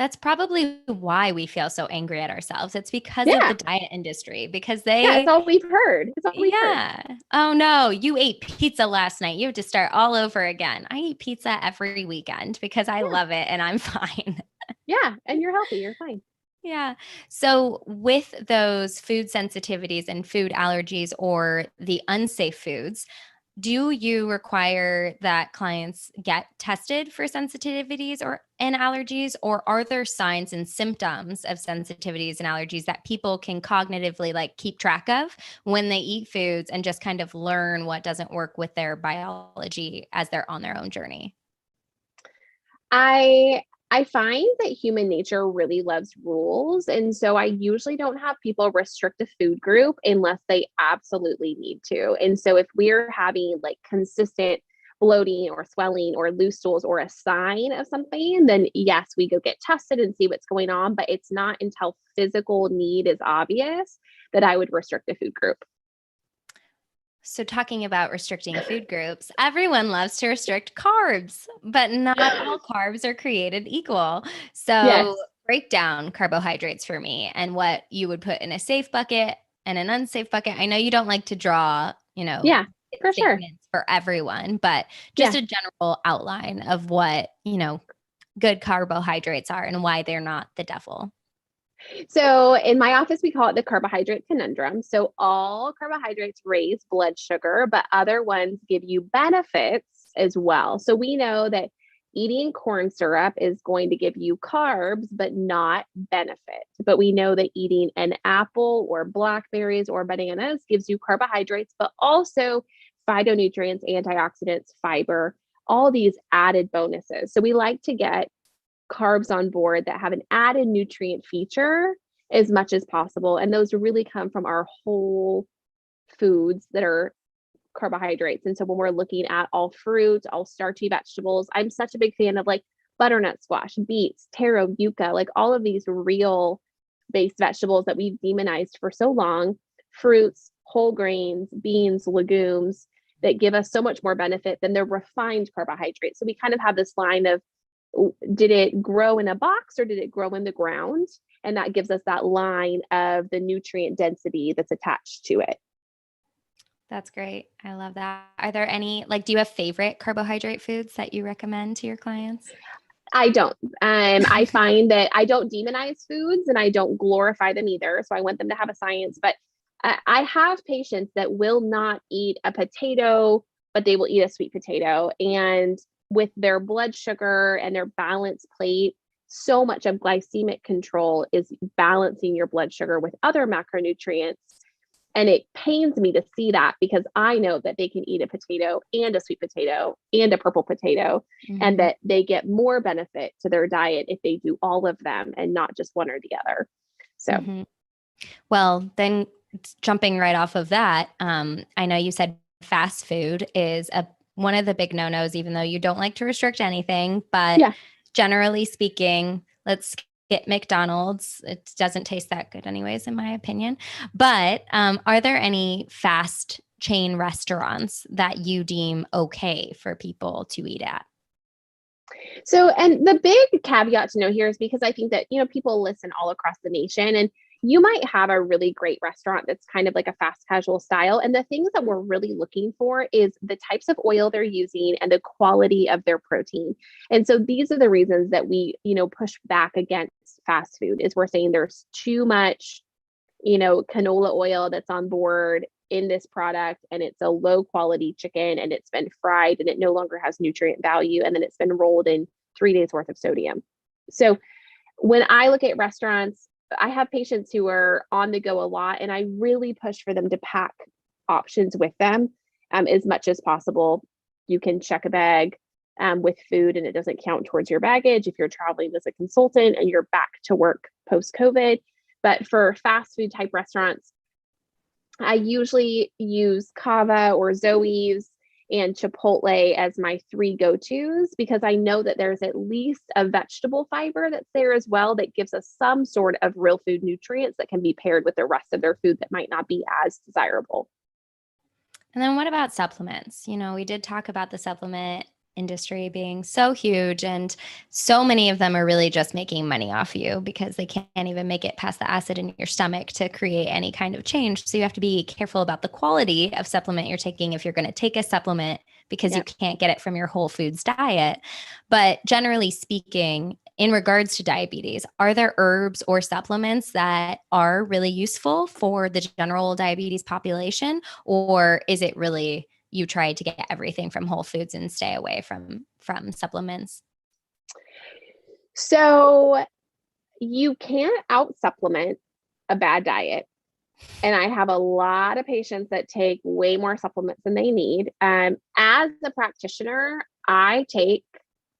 That's probably why we feel so angry at ourselves. It's because of the Yeah. diet industry, because Yeah. It's they, all we've heard. It's all we've heard. yeah. Oh no, you ate pizza last night. You have to start all over again. I eat pizza every weekend because I Yeah. love it and I'm fine. Yeah. And you're healthy. You're fine. Yeah. So, with those food sensitivities and food allergies or the unsafe foods, do you require that clients get tested for sensitivities or and allergies, or are there signs and symptoms of sensitivities and allergies that people can cognitively like keep track of when they eat foods and just kind of learn what doesn't work with their biology as they're on their own journey? I I find that human nature really loves rules, and so I usually don't have people restrict a food group unless they absolutely need to. And so if we're having like consistent bloating or swelling or loose stools or a sign of something, then yes, we go get tested and see what's going on, but it's not until physical need is obvious that I would restrict a food group. So, talking about restricting food groups, everyone loves to restrict carbs, but not all carbs are created equal. So, Yes. break down carbohydrates for me and what you would put in a safe bucket and an unsafe bucket. I know you don't like to draw, Yeah, for sure. statements for everyone, but just Yeah. a general outline of what, good carbohydrates are and why they're not the devil. So in my office, we call it the carbohydrate conundrum. So all carbohydrates raise blood sugar, but other ones give you benefits as well. So we know that eating corn syrup is going to give you carbs, but not benefit. But we know that eating an apple or blackberries or bananas gives you carbohydrates, but also phytonutrients, antioxidants, fiber, all these added bonuses. So we like to get carbs on board that have an added nutrient feature as much as possible. And those really come from our whole foods that are carbohydrates. And so when we're looking at all fruits, all starchy vegetables, I'm such a big fan of like butternut squash, beets, taro, yucca, like all of these real based vegetables that we've demonized for so long, fruits, whole grains, beans, legumes that give us so much more benefit than the refined carbohydrates. So we kind of have this line of did it grow in a box or did it grow in the ground? And that gives us that line of the nutrient density that's attached to it. That's great. I love that. Are there any, like, do you have favorite carbohydrate foods that you recommend to your clients? I don't. I find that I don't demonize foods and I don't glorify them either. So I want them to have a science. But I have patients that will not eat a potato, but they will eat a sweet potato. And with their blood sugar and their balance plate, so much of glycemic control is balancing your blood sugar with other macronutrients. And it pains me to see that because I know that they can eat a potato and a sweet potato and a purple potato, and Mhm. that they get more benefit to their diet if they do all of them and not just one or the other. So, Mhm. Well, then jumping right off of that, I know you said fast food is a one of the big no-nos, even though you don't like to restrict anything. But yeah. generally speaking, let's get McDonald's. It doesn't taste that good, anyways, in my opinion. But are there any fast chain restaurants that you deem okay for people to eat at? So, and the big caveat to know here is because I think that, people listen all across the nation and you might have a really great restaurant that's kind of like a fast casual style. And the things that we're really looking for is the types of oil they're using and the quality of their protein. And so these are the reasons that we, push back against fast food is we're saying there's too much canola oil that's on board in this product and it's a low quality chicken and it's been fried and it no longer has nutrient value and then it's been rolled in 3 days worth of sodium. So when I look at restaurants, I have patients who are on the go a lot and I really push for them to pack options with them as much as possible. You can check a bag with food and it doesn't count towards your baggage if you're traveling as a consultant and you're back to work post COVID. But for fast food type restaurants, I usually use Kava or Zoe's and Chipotle as my three go-tos because I know that there's at least a vegetable fiber that's there as well that gives us some sort of real food nutrients that can be paired with the rest of their food that might not be as desirable. And then what about supplements? We did talk about the supplement industry being so huge, and so many of them are really just making money off you because they can't even make it past the acid in your stomach to create any kind of change. So you have to be careful about the quality of supplement you're taking if you're going to take a supplement, because you can't get it from your whole foods diet. But generally speaking, in regards to diabetes, are there herbs or supplements that are really useful for the general diabetes population? Or is it really you try to get everything from whole foods and stay away from supplements? So you can't out supplement a bad diet. And I have a lot of patients that take way more supplements than they need. As a practitioner, I take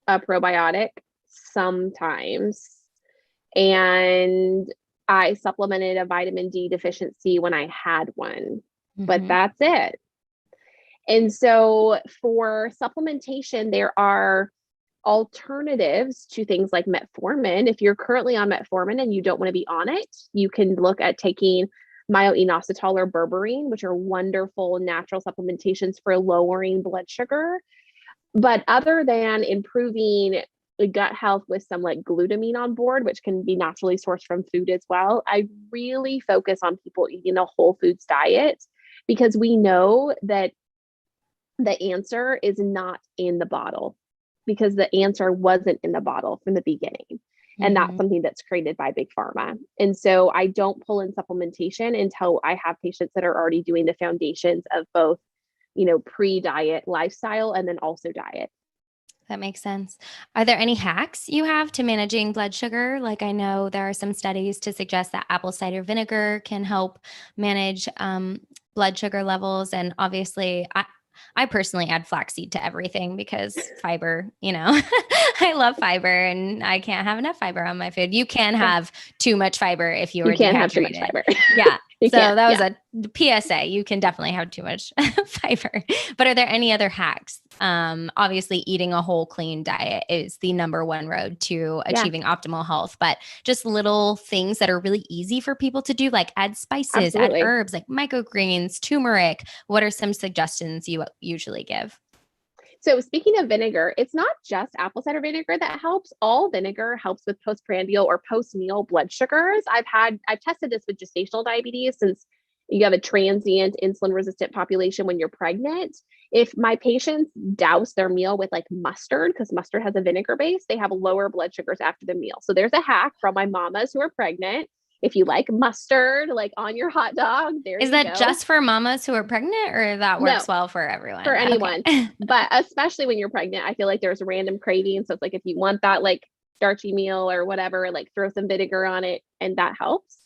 a probiotic sometimes, and I supplemented a vitamin D deficiency when I had one, but that's it. And so for supplementation, there are alternatives to things like metformin. If you're currently on metformin and you don't want to be on it, you can look at taking myo-inositol or berberine, which are wonderful natural supplementations for lowering blood sugar. But other than improving gut health with some like glutamine on board, which can be naturally sourced from food as well, I really focus on people eating a whole foods diet, because we know that the answer is not in the bottle, because the answer wasn't in the bottle from the beginning. And that's something that's created by big pharma. And so I don't pull in supplementation until I have patients that are already doing the foundations of both, pre-diet lifestyle and then also diet. That makes sense. Are there any hacks you have to managing blood sugar? Like, I know there are some studies to suggest that apple cider vinegar can help manage blood sugar levels. And obviously, I personally add flaxseed to everything because fiber, I love fiber and I can't have enough fiber on my food. You can have too much fiber if you are can't dehydrated. have too much fiber. Yeah. So that was a PSA. You can definitely have too much fiber. But are there any other hacks? Obviously, eating a whole clean diet is the number one road to achieving optimal health. But just little things that are really easy for people to do, like add spices, add herbs, like microgreens, turmeric. What are some suggestions you usually give? So speaking of vinegar, it's not just apple cider vinegar that helps. All vinegar helps with postprandial or post-meal blood sugars. I've tested this with gestational diabetes, since you have a transient insulin resistant population when you're pregnant. If my patients douse their meal with like mustard, because mustard has a vinegar base, they have lower blood sugars after the meal. So there's a hack from my mamas who are pregnant. If you like mustard, like on your hot dog, is that just for mamas who are pregnant, or that works well for everyone? For anyone, but especially when you're pregnant, I feel like there's random cravings. So it's like, if you want that like starchy meal or whatever, like throw some vinegar on it, and that helps.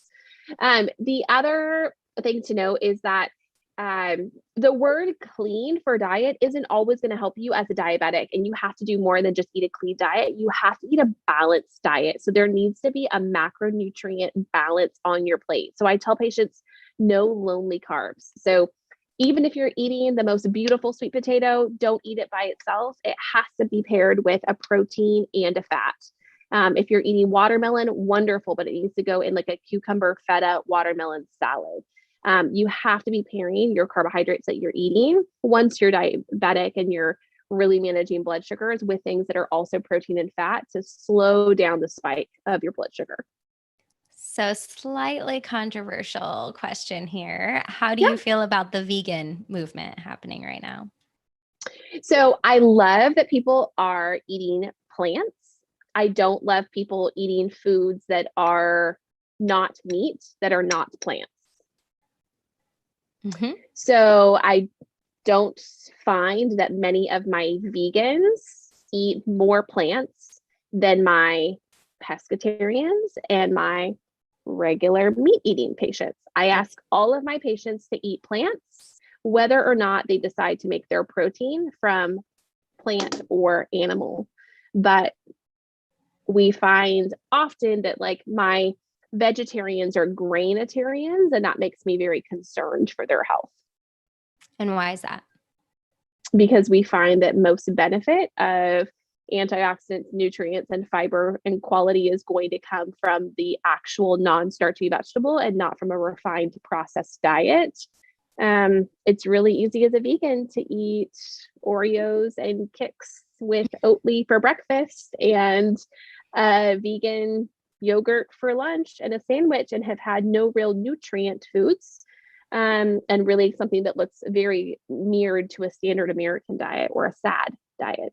The other thing to know is that the word clean for diet isn't always going to help you as a diabetic, and you have to do more than just eat a clean diet. You have to eat a balanced diet. So there needs to be a macronutrient balance on your plate. So I tell patients, no lonely carbs. So even if you're eating the most beautiful sweet potato, don't eat it by itself. It has to be paired with a protein and a fat. If you're eating watermelon, wonderful, but it needs to go in like a cucumber feta watermelon salad. You have to be pairing your carbohydrates that you're eating once you're diabetic and you're really managing blood sugars with things that are also protein and fat to slow down the spike of your blood sugar. So, slightly controversial question here. How do you feel about the vegan movement happening right now? So I love that people are eating plants. I don't love people eating foods that are not meat, that are not plants. So I don't find that many of my vegans eat more plants than my pescatarians and my regular meat eating patients. I ask all of my patients to eat plants, whether or not they decide to make their protein from plant or animal. But we find often that like my vegetarians are grainatarians, and that makes me very concerned for their health. And why is that? Because we find that most benefit of antioxidants, nutrients, and fiber and quality is going to come from the actual non-starchy vegetable and not from a refined processed diet. It's really easy as a vegan to eat Oreos and Kix with Oatly for breakfast and vegan yogurt for lunch and a sandwich, and have had no real nutrient foods. And really something that looks very mirrored to a standard American diet or a SAD diet.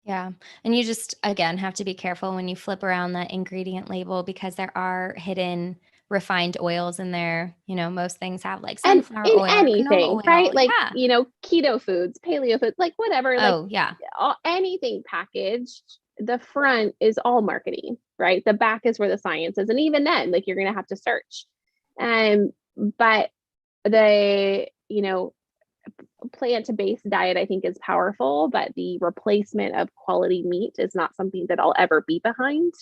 Yeah. And you just, again, have to be careful when you flip around the ingredient label because there are hidden refined oils in there. Most things have like And sunflower in oil or anything, canola right? oil. Like, Yeah. keto foods, paleo foods, like whatever, like Oh, yeah. anything packaged, the front is all marketing, right? The back is where the science is. And even then, like, you're going to have to search. But the, plant-based diet, I think, is powerful, but the replacement of quality meat is not something that I'll ever be behind.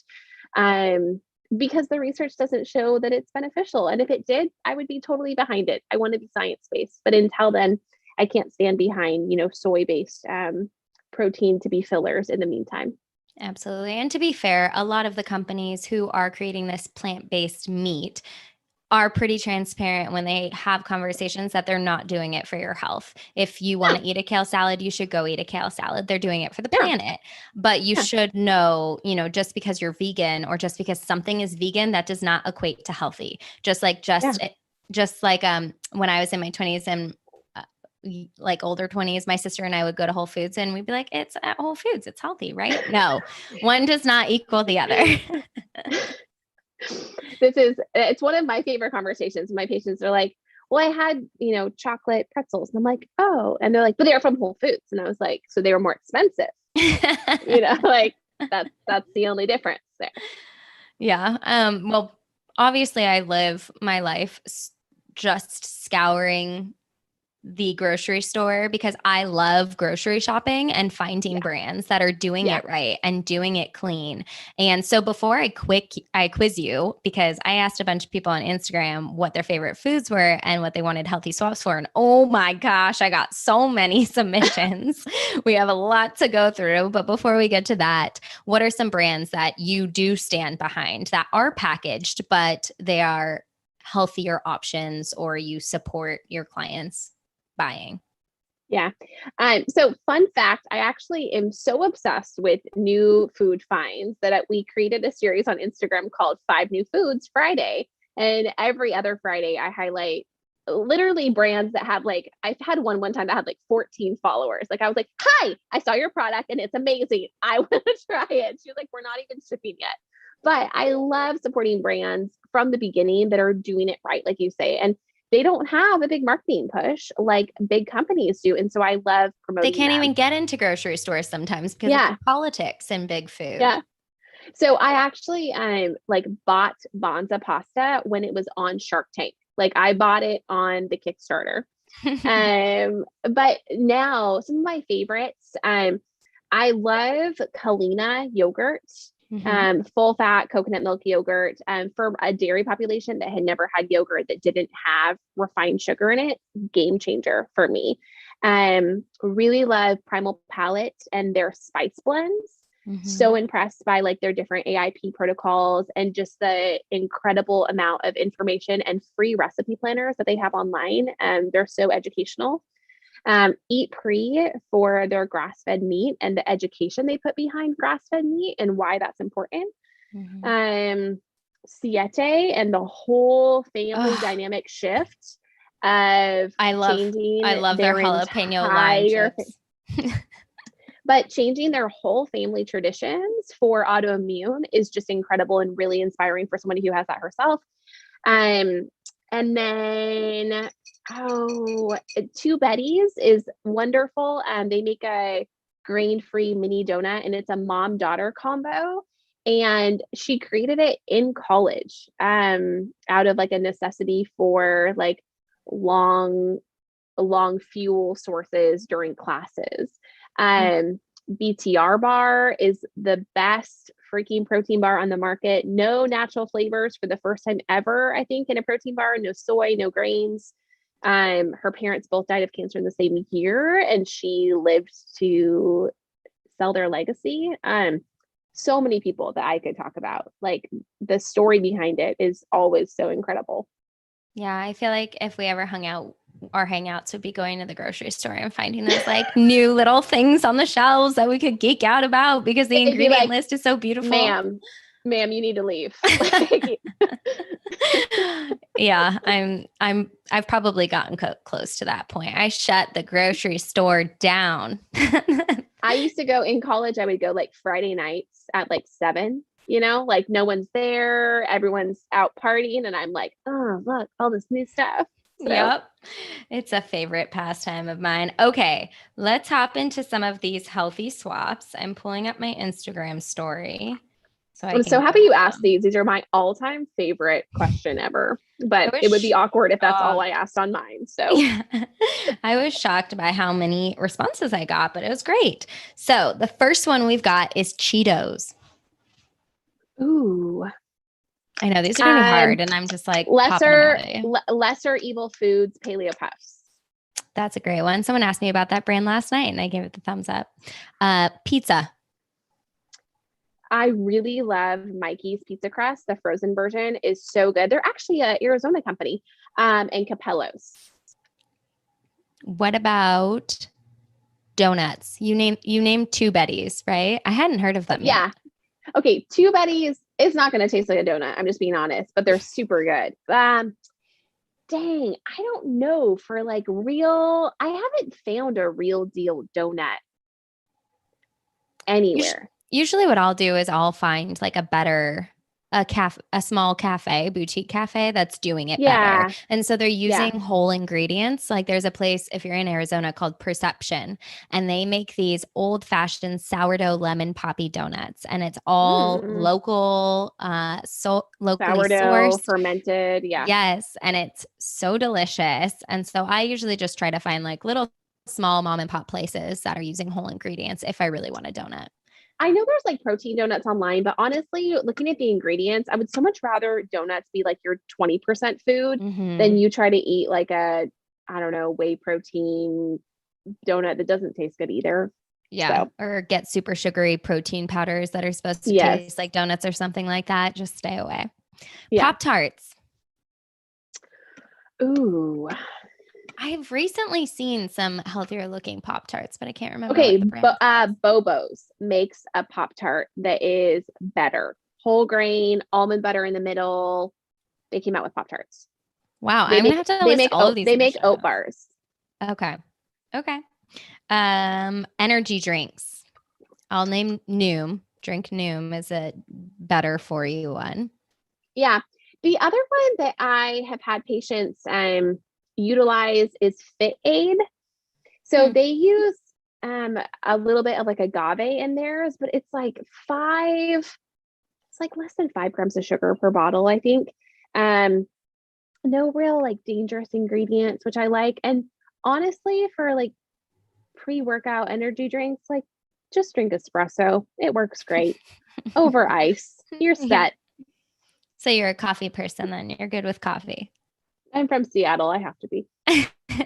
Because the research doesn't show that it's beneficial. And if it did, I would be totally behind it. I want to be science-based, but until then, I can't stand behind, soy-based protein to be fillers in the meantime. Absolutely. And to be fair, a lot of the companies who are creating this plant-based meat are pretty transparent when they have conversations that they're not doing it for your health. If you want to eat a kale salad, you should go eat a kale salad. They're doing it for the planet. But you should know, just because you're vegan or just because something is vegan, that does not equate to healthy. Just like when I was in my 20s and like older 20s, my sister and I would go to Whole Foods and we'd be like, it's at Whole Foods, it's healthy, right? No, one does not equal the other. It's one of my favorite conversations. My patients are like, well, I had, chocolate pretzels. And I'm like, oh, and they're like, but they're from Whole Foods. And I was like, so they were more expensive, like that's the only difference there. Yeah. Well, obviously I live my life just scouring the grocery store because I love grocery shopping and finding brands that are doing it right and doing it clean. And so before I quiz you, because I asked a bunch of people on Instagram what their favorite foods were and what they wanted healthy swaps for. And oh my gosh, I got so many submissions. We have a lot to go through. But before we get to that, what are some brands that you do stand behind that are packaged, but they are healthier options, or you support your clients buying? Yeah. So fun fact, I actually am so obsessed with new food finds that we created a series on Instagram called 5 New Foods Friday. And every other Friday, I highlight literally brands that have like, I've had one time that had like 14 followers. Like I was like, hi, I saw your product and it's amazing. I want to try it. She was like, we're not even shipping yet. But I love supporting brands from the beginning that are doing it right, like you say. And they don't have a big marketing push like big companies do. And so I love promoting They can't them. even get into grocery stores sometimes because of the politics in big food. Yeah. So I actually like bought Bonza pasta when it was on Shark Tank. Like I bought it on the Kickstarter. But now some of my favorites, I love Kalina yogurt. Full fat coconut milk yogurt, for a dairy population that had never had yogurt that didn't have refined sugar in it. Game changer for me. Really love Primal Palette and their spice blends. So impressed by like their different AIP protocols and just the incredible amount of information and free recipe planners that they have online. They're so educational. Eat Pre for their grass-fed meat and the education they put behind grass-fed meat and why that's important. Siete and the whole family dynamic shift of changing I love their jalapeno lime chips. But changing their whole family traditions for autoimmune is just incredible and really inspiring for somebody who has that herself. And then Two Betties is wonderful. They make a grain-free mini donut and it's a mom-daughter combo. And she created it in college out of like a necessity for like long fuel sources during classes. BTR bar is the best freaking protein bar on the market. No natural flavors for the first time ever, I think, in a protein bar. No soy, no grains. Her parents both died of cancer in the same year, and she lived to sell their legacy. So many people that I could talk about. Like the story behind it is always so incredible. Yeah, I feel like if we ever hung out our hangouts would be going to the grocery store and finding those like new little things on the shelves that we could geek out about because the ingredient list is so beautiful. Ma'am, you need to leave. Yeah, I've probably gotten close to that point. I shut the grocery store down. I used to go in college. I would go like Friday nights at like 7, like no one's there. Everyone's out partying. And I'm like, oh, look, all this new stuff. So. Yep. It's a favorite pastime of mine. Okay, let's hop into some of these healthy swaps. I'm pulling up my Instagram story. I'm so happy you asked these. These are my all-time favorite question ever, but it would be awkward if that's all I asked on mine. So yeah. I was shocked by how many responses I got, but it was great. So the first one we've got is Cheetos. Ooh. I know these are going to be hard, and I'm just like lesser evil foods, paleo puffs. That's a great one. Someone asked me about that brand last night, and I gave it the thumbs up. Pizza. I really love Mikey's Pizza Crust. The frozen version is so good. They're actually an Arizona company, and Capello's. What about donuts? You named Two Betties, right? I hadn't heard of them yet. Okay, Two Betties is not going to taste like a donut. I'm just being honest, but they're super good. Dang, I don't know for like real. I haven't found a real deal donut anywhere. Usually what I'll do is I'll find like a small cafe, boutique cafe that's doing it better. And so they're using whole ingredients. Like there's a place, if you're in Arizona, called Perception, and they make these old fashioned sourdough lemon poppy donuts. And it's all local, locally sourced, fermented. Yeah. Yes. And it's so delicious. And so I usually just try to find like little small mom and pop places that are using whole ingredients if I really want a donut. I know there's like protein donuts online, but honestly, looking at the ingredients, I would so much rather donuts be like your 20% food than you try to eat like a, I don't know, whey protein donut that doesn't taste good either. Yeah. So. Or get super sugary protein powders that are supposed to taste like donuts or something like that. Just stay away. Yeah. Pop-Tarts. Ooh. I've recently seen some healthier looking Pop-Tarts, but I can't remember. Okay, Bobo's makes a Pop-Tart that is better. Whole grain, almond butter in the middle. They came out with Pop-Tarts. Wow, I'm gonna have to list all of these. They make oat bars. Okay. Energy drinks. I'll name Noom. Drink Noom is a better for you one. Yeah. The other one that I have had patients utilize is Fit Aid. So they use a little bit of like agave in theirs, but it's like less than 5 grams of sugar per bottle, I think. No real like dangerous ingredients, which I like. And honestly, for like pre-workout energy drinks, like just drink espresso. It works great. Over ice. You're set. So you're a coffee person then. You're good with coffee. I'm from Seattle. I have to be.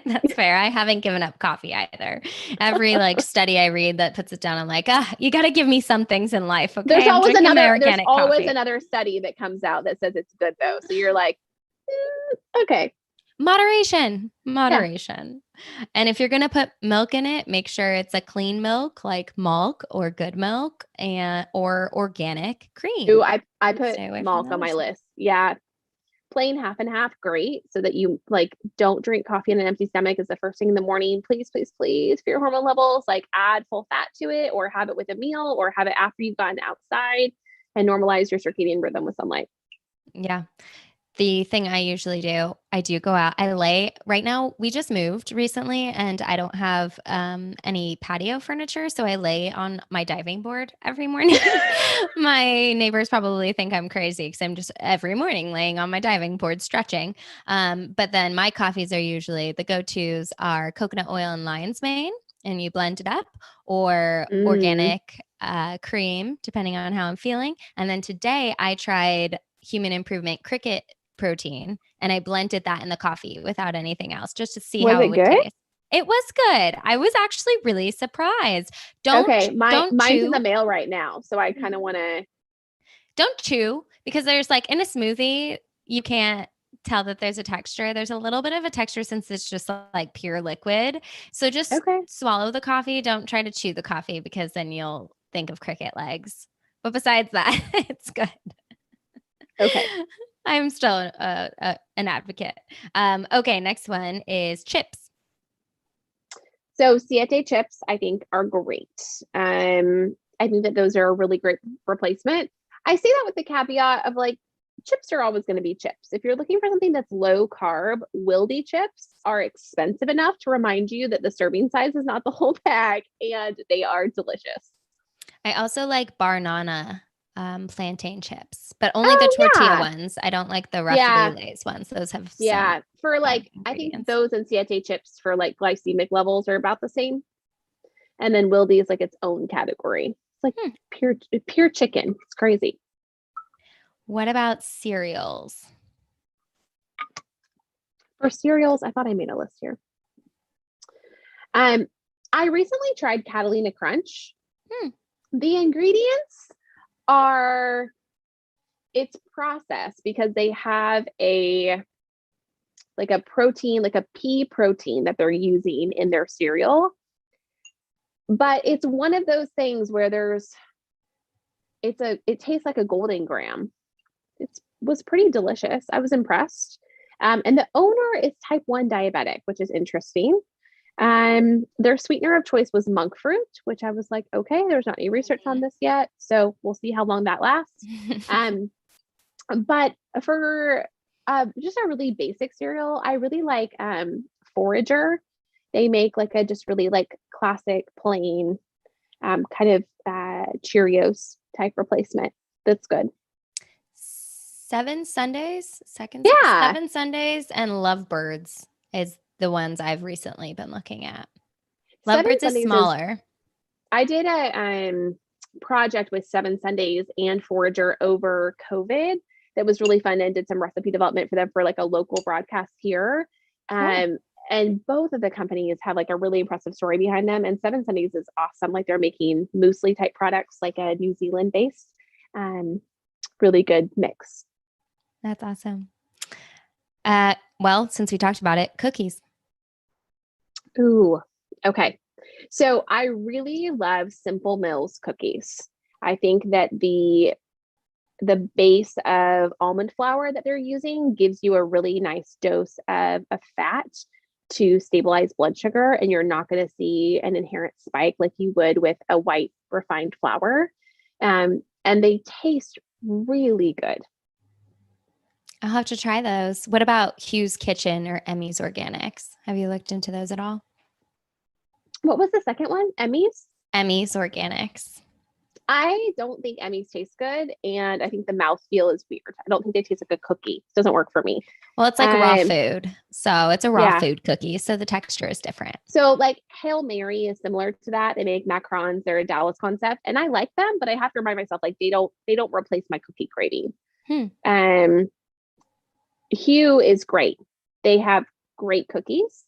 That's fair. I haven't given up coffee either. Every like study I read that puts it down, I'm like, you got to give me some things in life. Okay. There's always another study that comes out that says it's good though. So you're like, okay. Moderation. And if you're going to put milk in it, make sure it's a clean milk, like milk or good milk or organic cream. Ooh, I put milk on my list. Yeah. Plain half and half, great. So that you like don't drink coffee on an empty stomach is the first thing in the morning. Please, please, please, for your hormone levels, like add full fat to it or have it with a meal or have it after you've gotten outside and normalize your circadian rhythm with sunlight. Yeah. The thing I usually do, I do go out. Right now, we just moved recently and I don't have any patio furniture. So I lay on my diving board every morning. My neighbors probably think I'm crazy because I'm just every morning laying on my diving board stretching. But then my coffees are usually, the go-tos are coconut oil and lion's mane, and you blend it up, or organic cream, depending on how I'm feeling. And then today I tried Human Improvement Cricket protein and I blended that in the coffee without anything else just to see how it would taste. It was good. I was actually really surprised. Mine's in the mail right now, so I kind of want to. Don't chew, because there's like in a smoothie you can't tell that there's a texture. There's a little bit of a texture since it's just like pure liquid. So just Okay. swallow the coffee. Don't try to chew the coffee because then you'll think of cricket legs. But besides that, it's good. Okay. I'm still an advocate. Okay, next one is chips. So Siete chips, I think, are great. I think that those are a really great replacement. I say that with the caveat of like, chips are always going to be chips. If you're looking for something that's low carb, Wildy chips are expensive enough to remind you that the serving size is not the whole bag, and they are delicious. I also like Barnana plantain chips, but only the Oh tortilla yeah. ones. I don't like the roughly Yeah. Lay's ones. Those have some Yeah. For bad like, I think ingredients. those and Siete chips for like glycemic levels are about the same. And then Wildy is like its own category. It's like pure chicken. It's crazy. What about cereals? For cereals, I thought I made a list here. I recently tried Catalina Crunch. The ingredients are, it's processed because they have a protein, like a pea protein that they're using in their cereal. But it's one of those things where it tastes like a golden graham. It was pretty delicious. I was impressed. And the owner is type 1 diabetic, which is interesting. Their sweetener of choice was monk fruit, which I was like, okay, there's not any research on this yet, so we'll see how long that lasts. But for just a really basic cereal, I really like Forager. They make like a just really like classic plain kind of Cheerios type replacement. That's good. Seven Sundays, Yeah. 7 Sundays, and Lovebirds is the ones I've recently been looking at. Seven Lovebirds is Sundays smaller. I did a project with 7 Sundays and Forager over COVID that was really fun, and did some recipe development for them for like a local broadcast here. Cool. And both of the companies have like a really impressive story behind them. And 7 Sundays is awesome. Like they're making muesli type products, like a New Zealand based, really good mix. That's awesome. Well, since we talked about it, cookies. Ooh, okay. So I really love Simple Mills cookies. I think that the base of almond flour that they're using gives you a really nice dose of fat to stabilize blood sugar, and you're not going to see an inherent spike like you would with a white refined flour. And they taste really good. I'll have to try those. What about Hugh's Kitchen or Emmy's Organics? Have you looked into those at all? What was the second one? Emmy's? Emmy's Organics. I don't think Emmy's taste good, and I think the mouthfeel is weird. I don't think they taste like a cookie. It doesn't work for me. Well, it's like raw food. So it's a raw Yeah. food cookie. So the texture is different. So like Hail Mary is similar to that. They make macarons. They're a Dallas concept, and I like them, but I have to remind myself like they don't replace my cookie craving. Hugh is great. They have great cookies.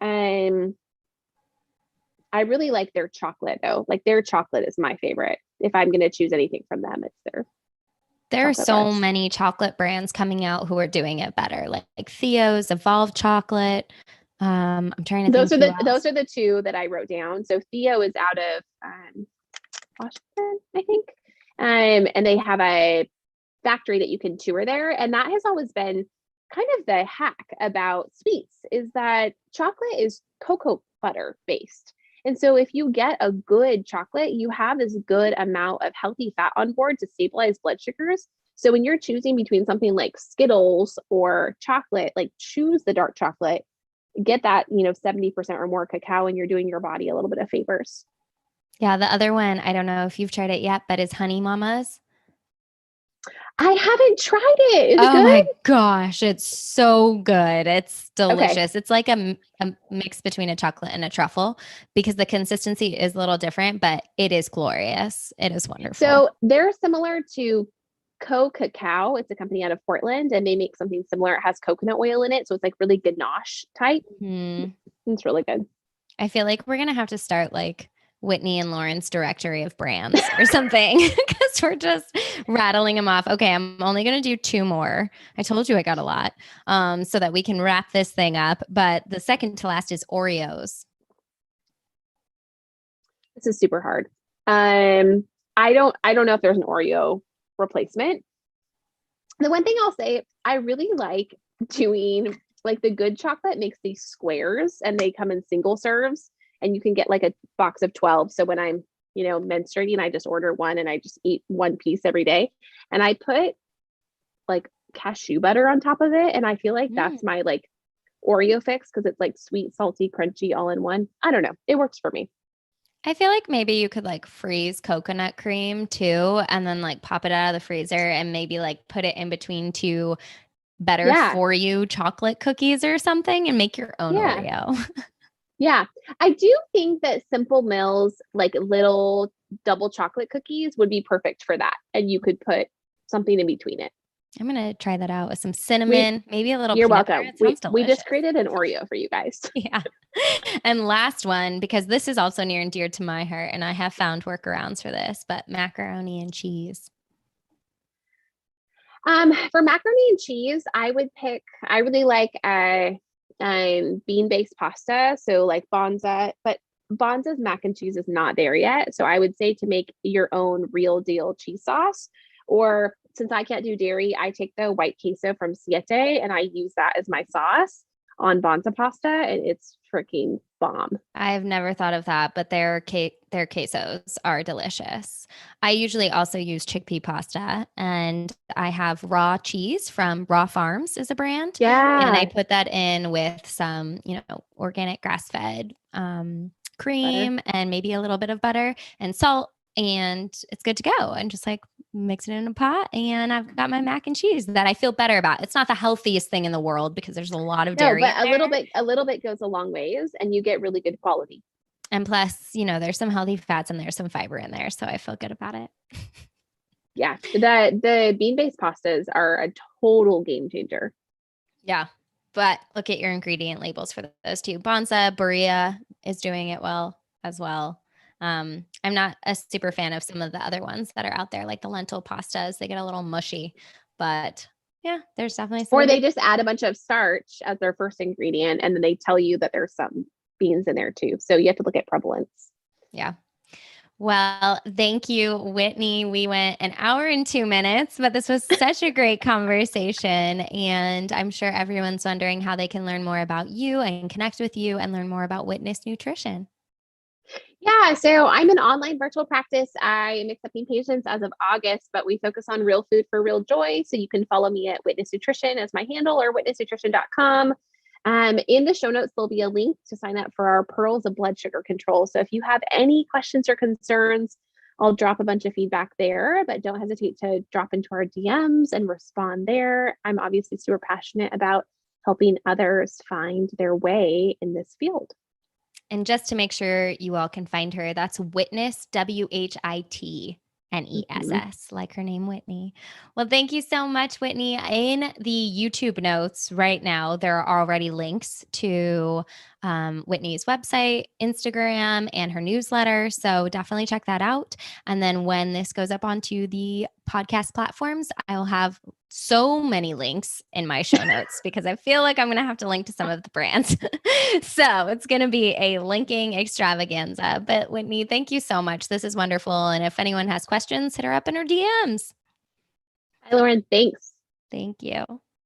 I really like their chocolate though. Like their chocolate is my favorite. If I'm going to choose anything from them, it's their. There are chocolate so bars. many chocolate brands coming out who are doing it better, like Theo's, Evolved Chocolate. I'm trying to Those think. Those are the two that I wrote down. So Theo is out of Washington, I think, and they have a factory that you can tour there, and that has always been kind of the hack about sweets, is that chocolate is cocoa butter based. And so if you get a good chocolate, you have this good amount of healthy fat on board to stabilize blood sugars. So when you're choosing between something like Skittles or chocolate, like choose the dark chocolate, get that, 70% or more cacao, and you're doing your body a little bit of favors. Yeah, the other one, I don't know if you've tried it yet, but is Honey Mama's. I haven't tried it. Is it good? My gosh, it's so good. It's delicious. Okay. It's like a mix between a chocolate and a truffle because the consistency is a little different, but it is glorious. It is wonderful. So they're similar to Cacao. It's a company out of Portland, and they make something similar. It has coconut oil in it, so it's like really ganache type. It's really good. I feel like we're gonna have to start like Whitney and Lauren's directory of brands or something because we're just rattling them off. Okay, I'm only going to do 2 more. I told you I got a lot so that we can wrap this thing up. But the second to last is Oreos. This is super hard. I don't know if there's an Oreo replacement. The one thing I'll say, I really like doing like the Good Chocolate makes these squares and they come in single serves and you can get like a box of 12. So when I'm, menstruating, I just order one and I just eat one piece every day. And I put like cashew butter on top of it. And I feel like that's my like Oreo fix because it's like sweet, salty, crunchy all in one. I don't know. It works for me. I feel like maybe you could like freeze coconut cream too, and then like pop it out of the freezer and maybe like put it in between 2 better for you chocolate cookies or something and make your own Oreo. Yeah. I do think that Simple Mills, like little double chocolate cookies would be perfect for that. And you could put something in between it. I'm going to try that out with some cinnamon, maybe a little You're peanut welcome. butter. We just created an Oreo for you guys. Yeah. And last one, because this is also near and dear to my heart, and I have found workarounds for this, but macaroni and cheese. For macaroni and cheese, I really like bean-based pasta. So like Bonza, but Bonza's mac and cheese is not there yet. So I would say to make your own real deal cheese sauce, or since I can't do dairy, I take the white queso from Siete and I use that as my sauce on Bonza pasta, and it's freaking bomb. I've never thought of that, but their quesos are delicious. I usually also use chickpea pasta, and I have raw cheese from Raw Farms is a brand. Yeah. And I put that in with some, organic grass-fed cream and maybe a little bit of butter and salt, and it's good to go. And just like mix it in a pot, and I've got my mac and cheese that I feel better about. It's not the healthiest thing in the world because there's a lot of dairy. No, but a little bit goes a long ways, and you get really good quality. And plus, there's some healthy fats and there's some fiber in there, so I feel good about it. Yeah, the bean-based pastas are a total game changer. Yeah, but look at your ingredient labels for those two. Bonza, Berea is doing it well as well. I'm not a super fan of some of the other ones that are out there, like the lentil pastas. They get a little mushy, but yeah, there's definitely some. Or they just add a bunch of starch as their first ingredient, and then they tell you that there's some beans in there too. So you have to look at prevalence. Yeah. Well, thank you, Whitney. We went an hour and 2 minutes, but this was such a great conversation. And I'm sure everyone's wondering how they can learn more about you and connect with you and learn more about Whitness Nutrition. Yeah, so I'm an online virtual practice. I am accepting patients as of August, but we focus on real food for real joy. So you can follow me at Whitness Nutrition as my handle, or whitnessnutrition.com. In the show notes, there'll be a link to sign up for our Pearls of Blood Sugar Control. So if you have any questions or concerns, I'll drop a bunch of feedback there, but don't hesitate to drop into our DMs and respond there. I'm obviously super passionate about helping others find their way in this field. And just to make sure you all can find her, that's Whitness, Whitness, like her name, Whitney. Well, thank you so much, Whitney. In the YouTube notes right now, there are already links to Whitney's website, Instagram, and her newsletter. So definitely check that out. And then when this goes up onto the podcast platforms, I'll have so many links in my show notes because I feel like I'm going to have to link to some of the brands. So it's going to be a linking extravaganza. But Whitney, thank you so much. This is wonderful. And if anyone has questions, hit her up in her DMs. Hi, Lauren. Thanks. Thank you.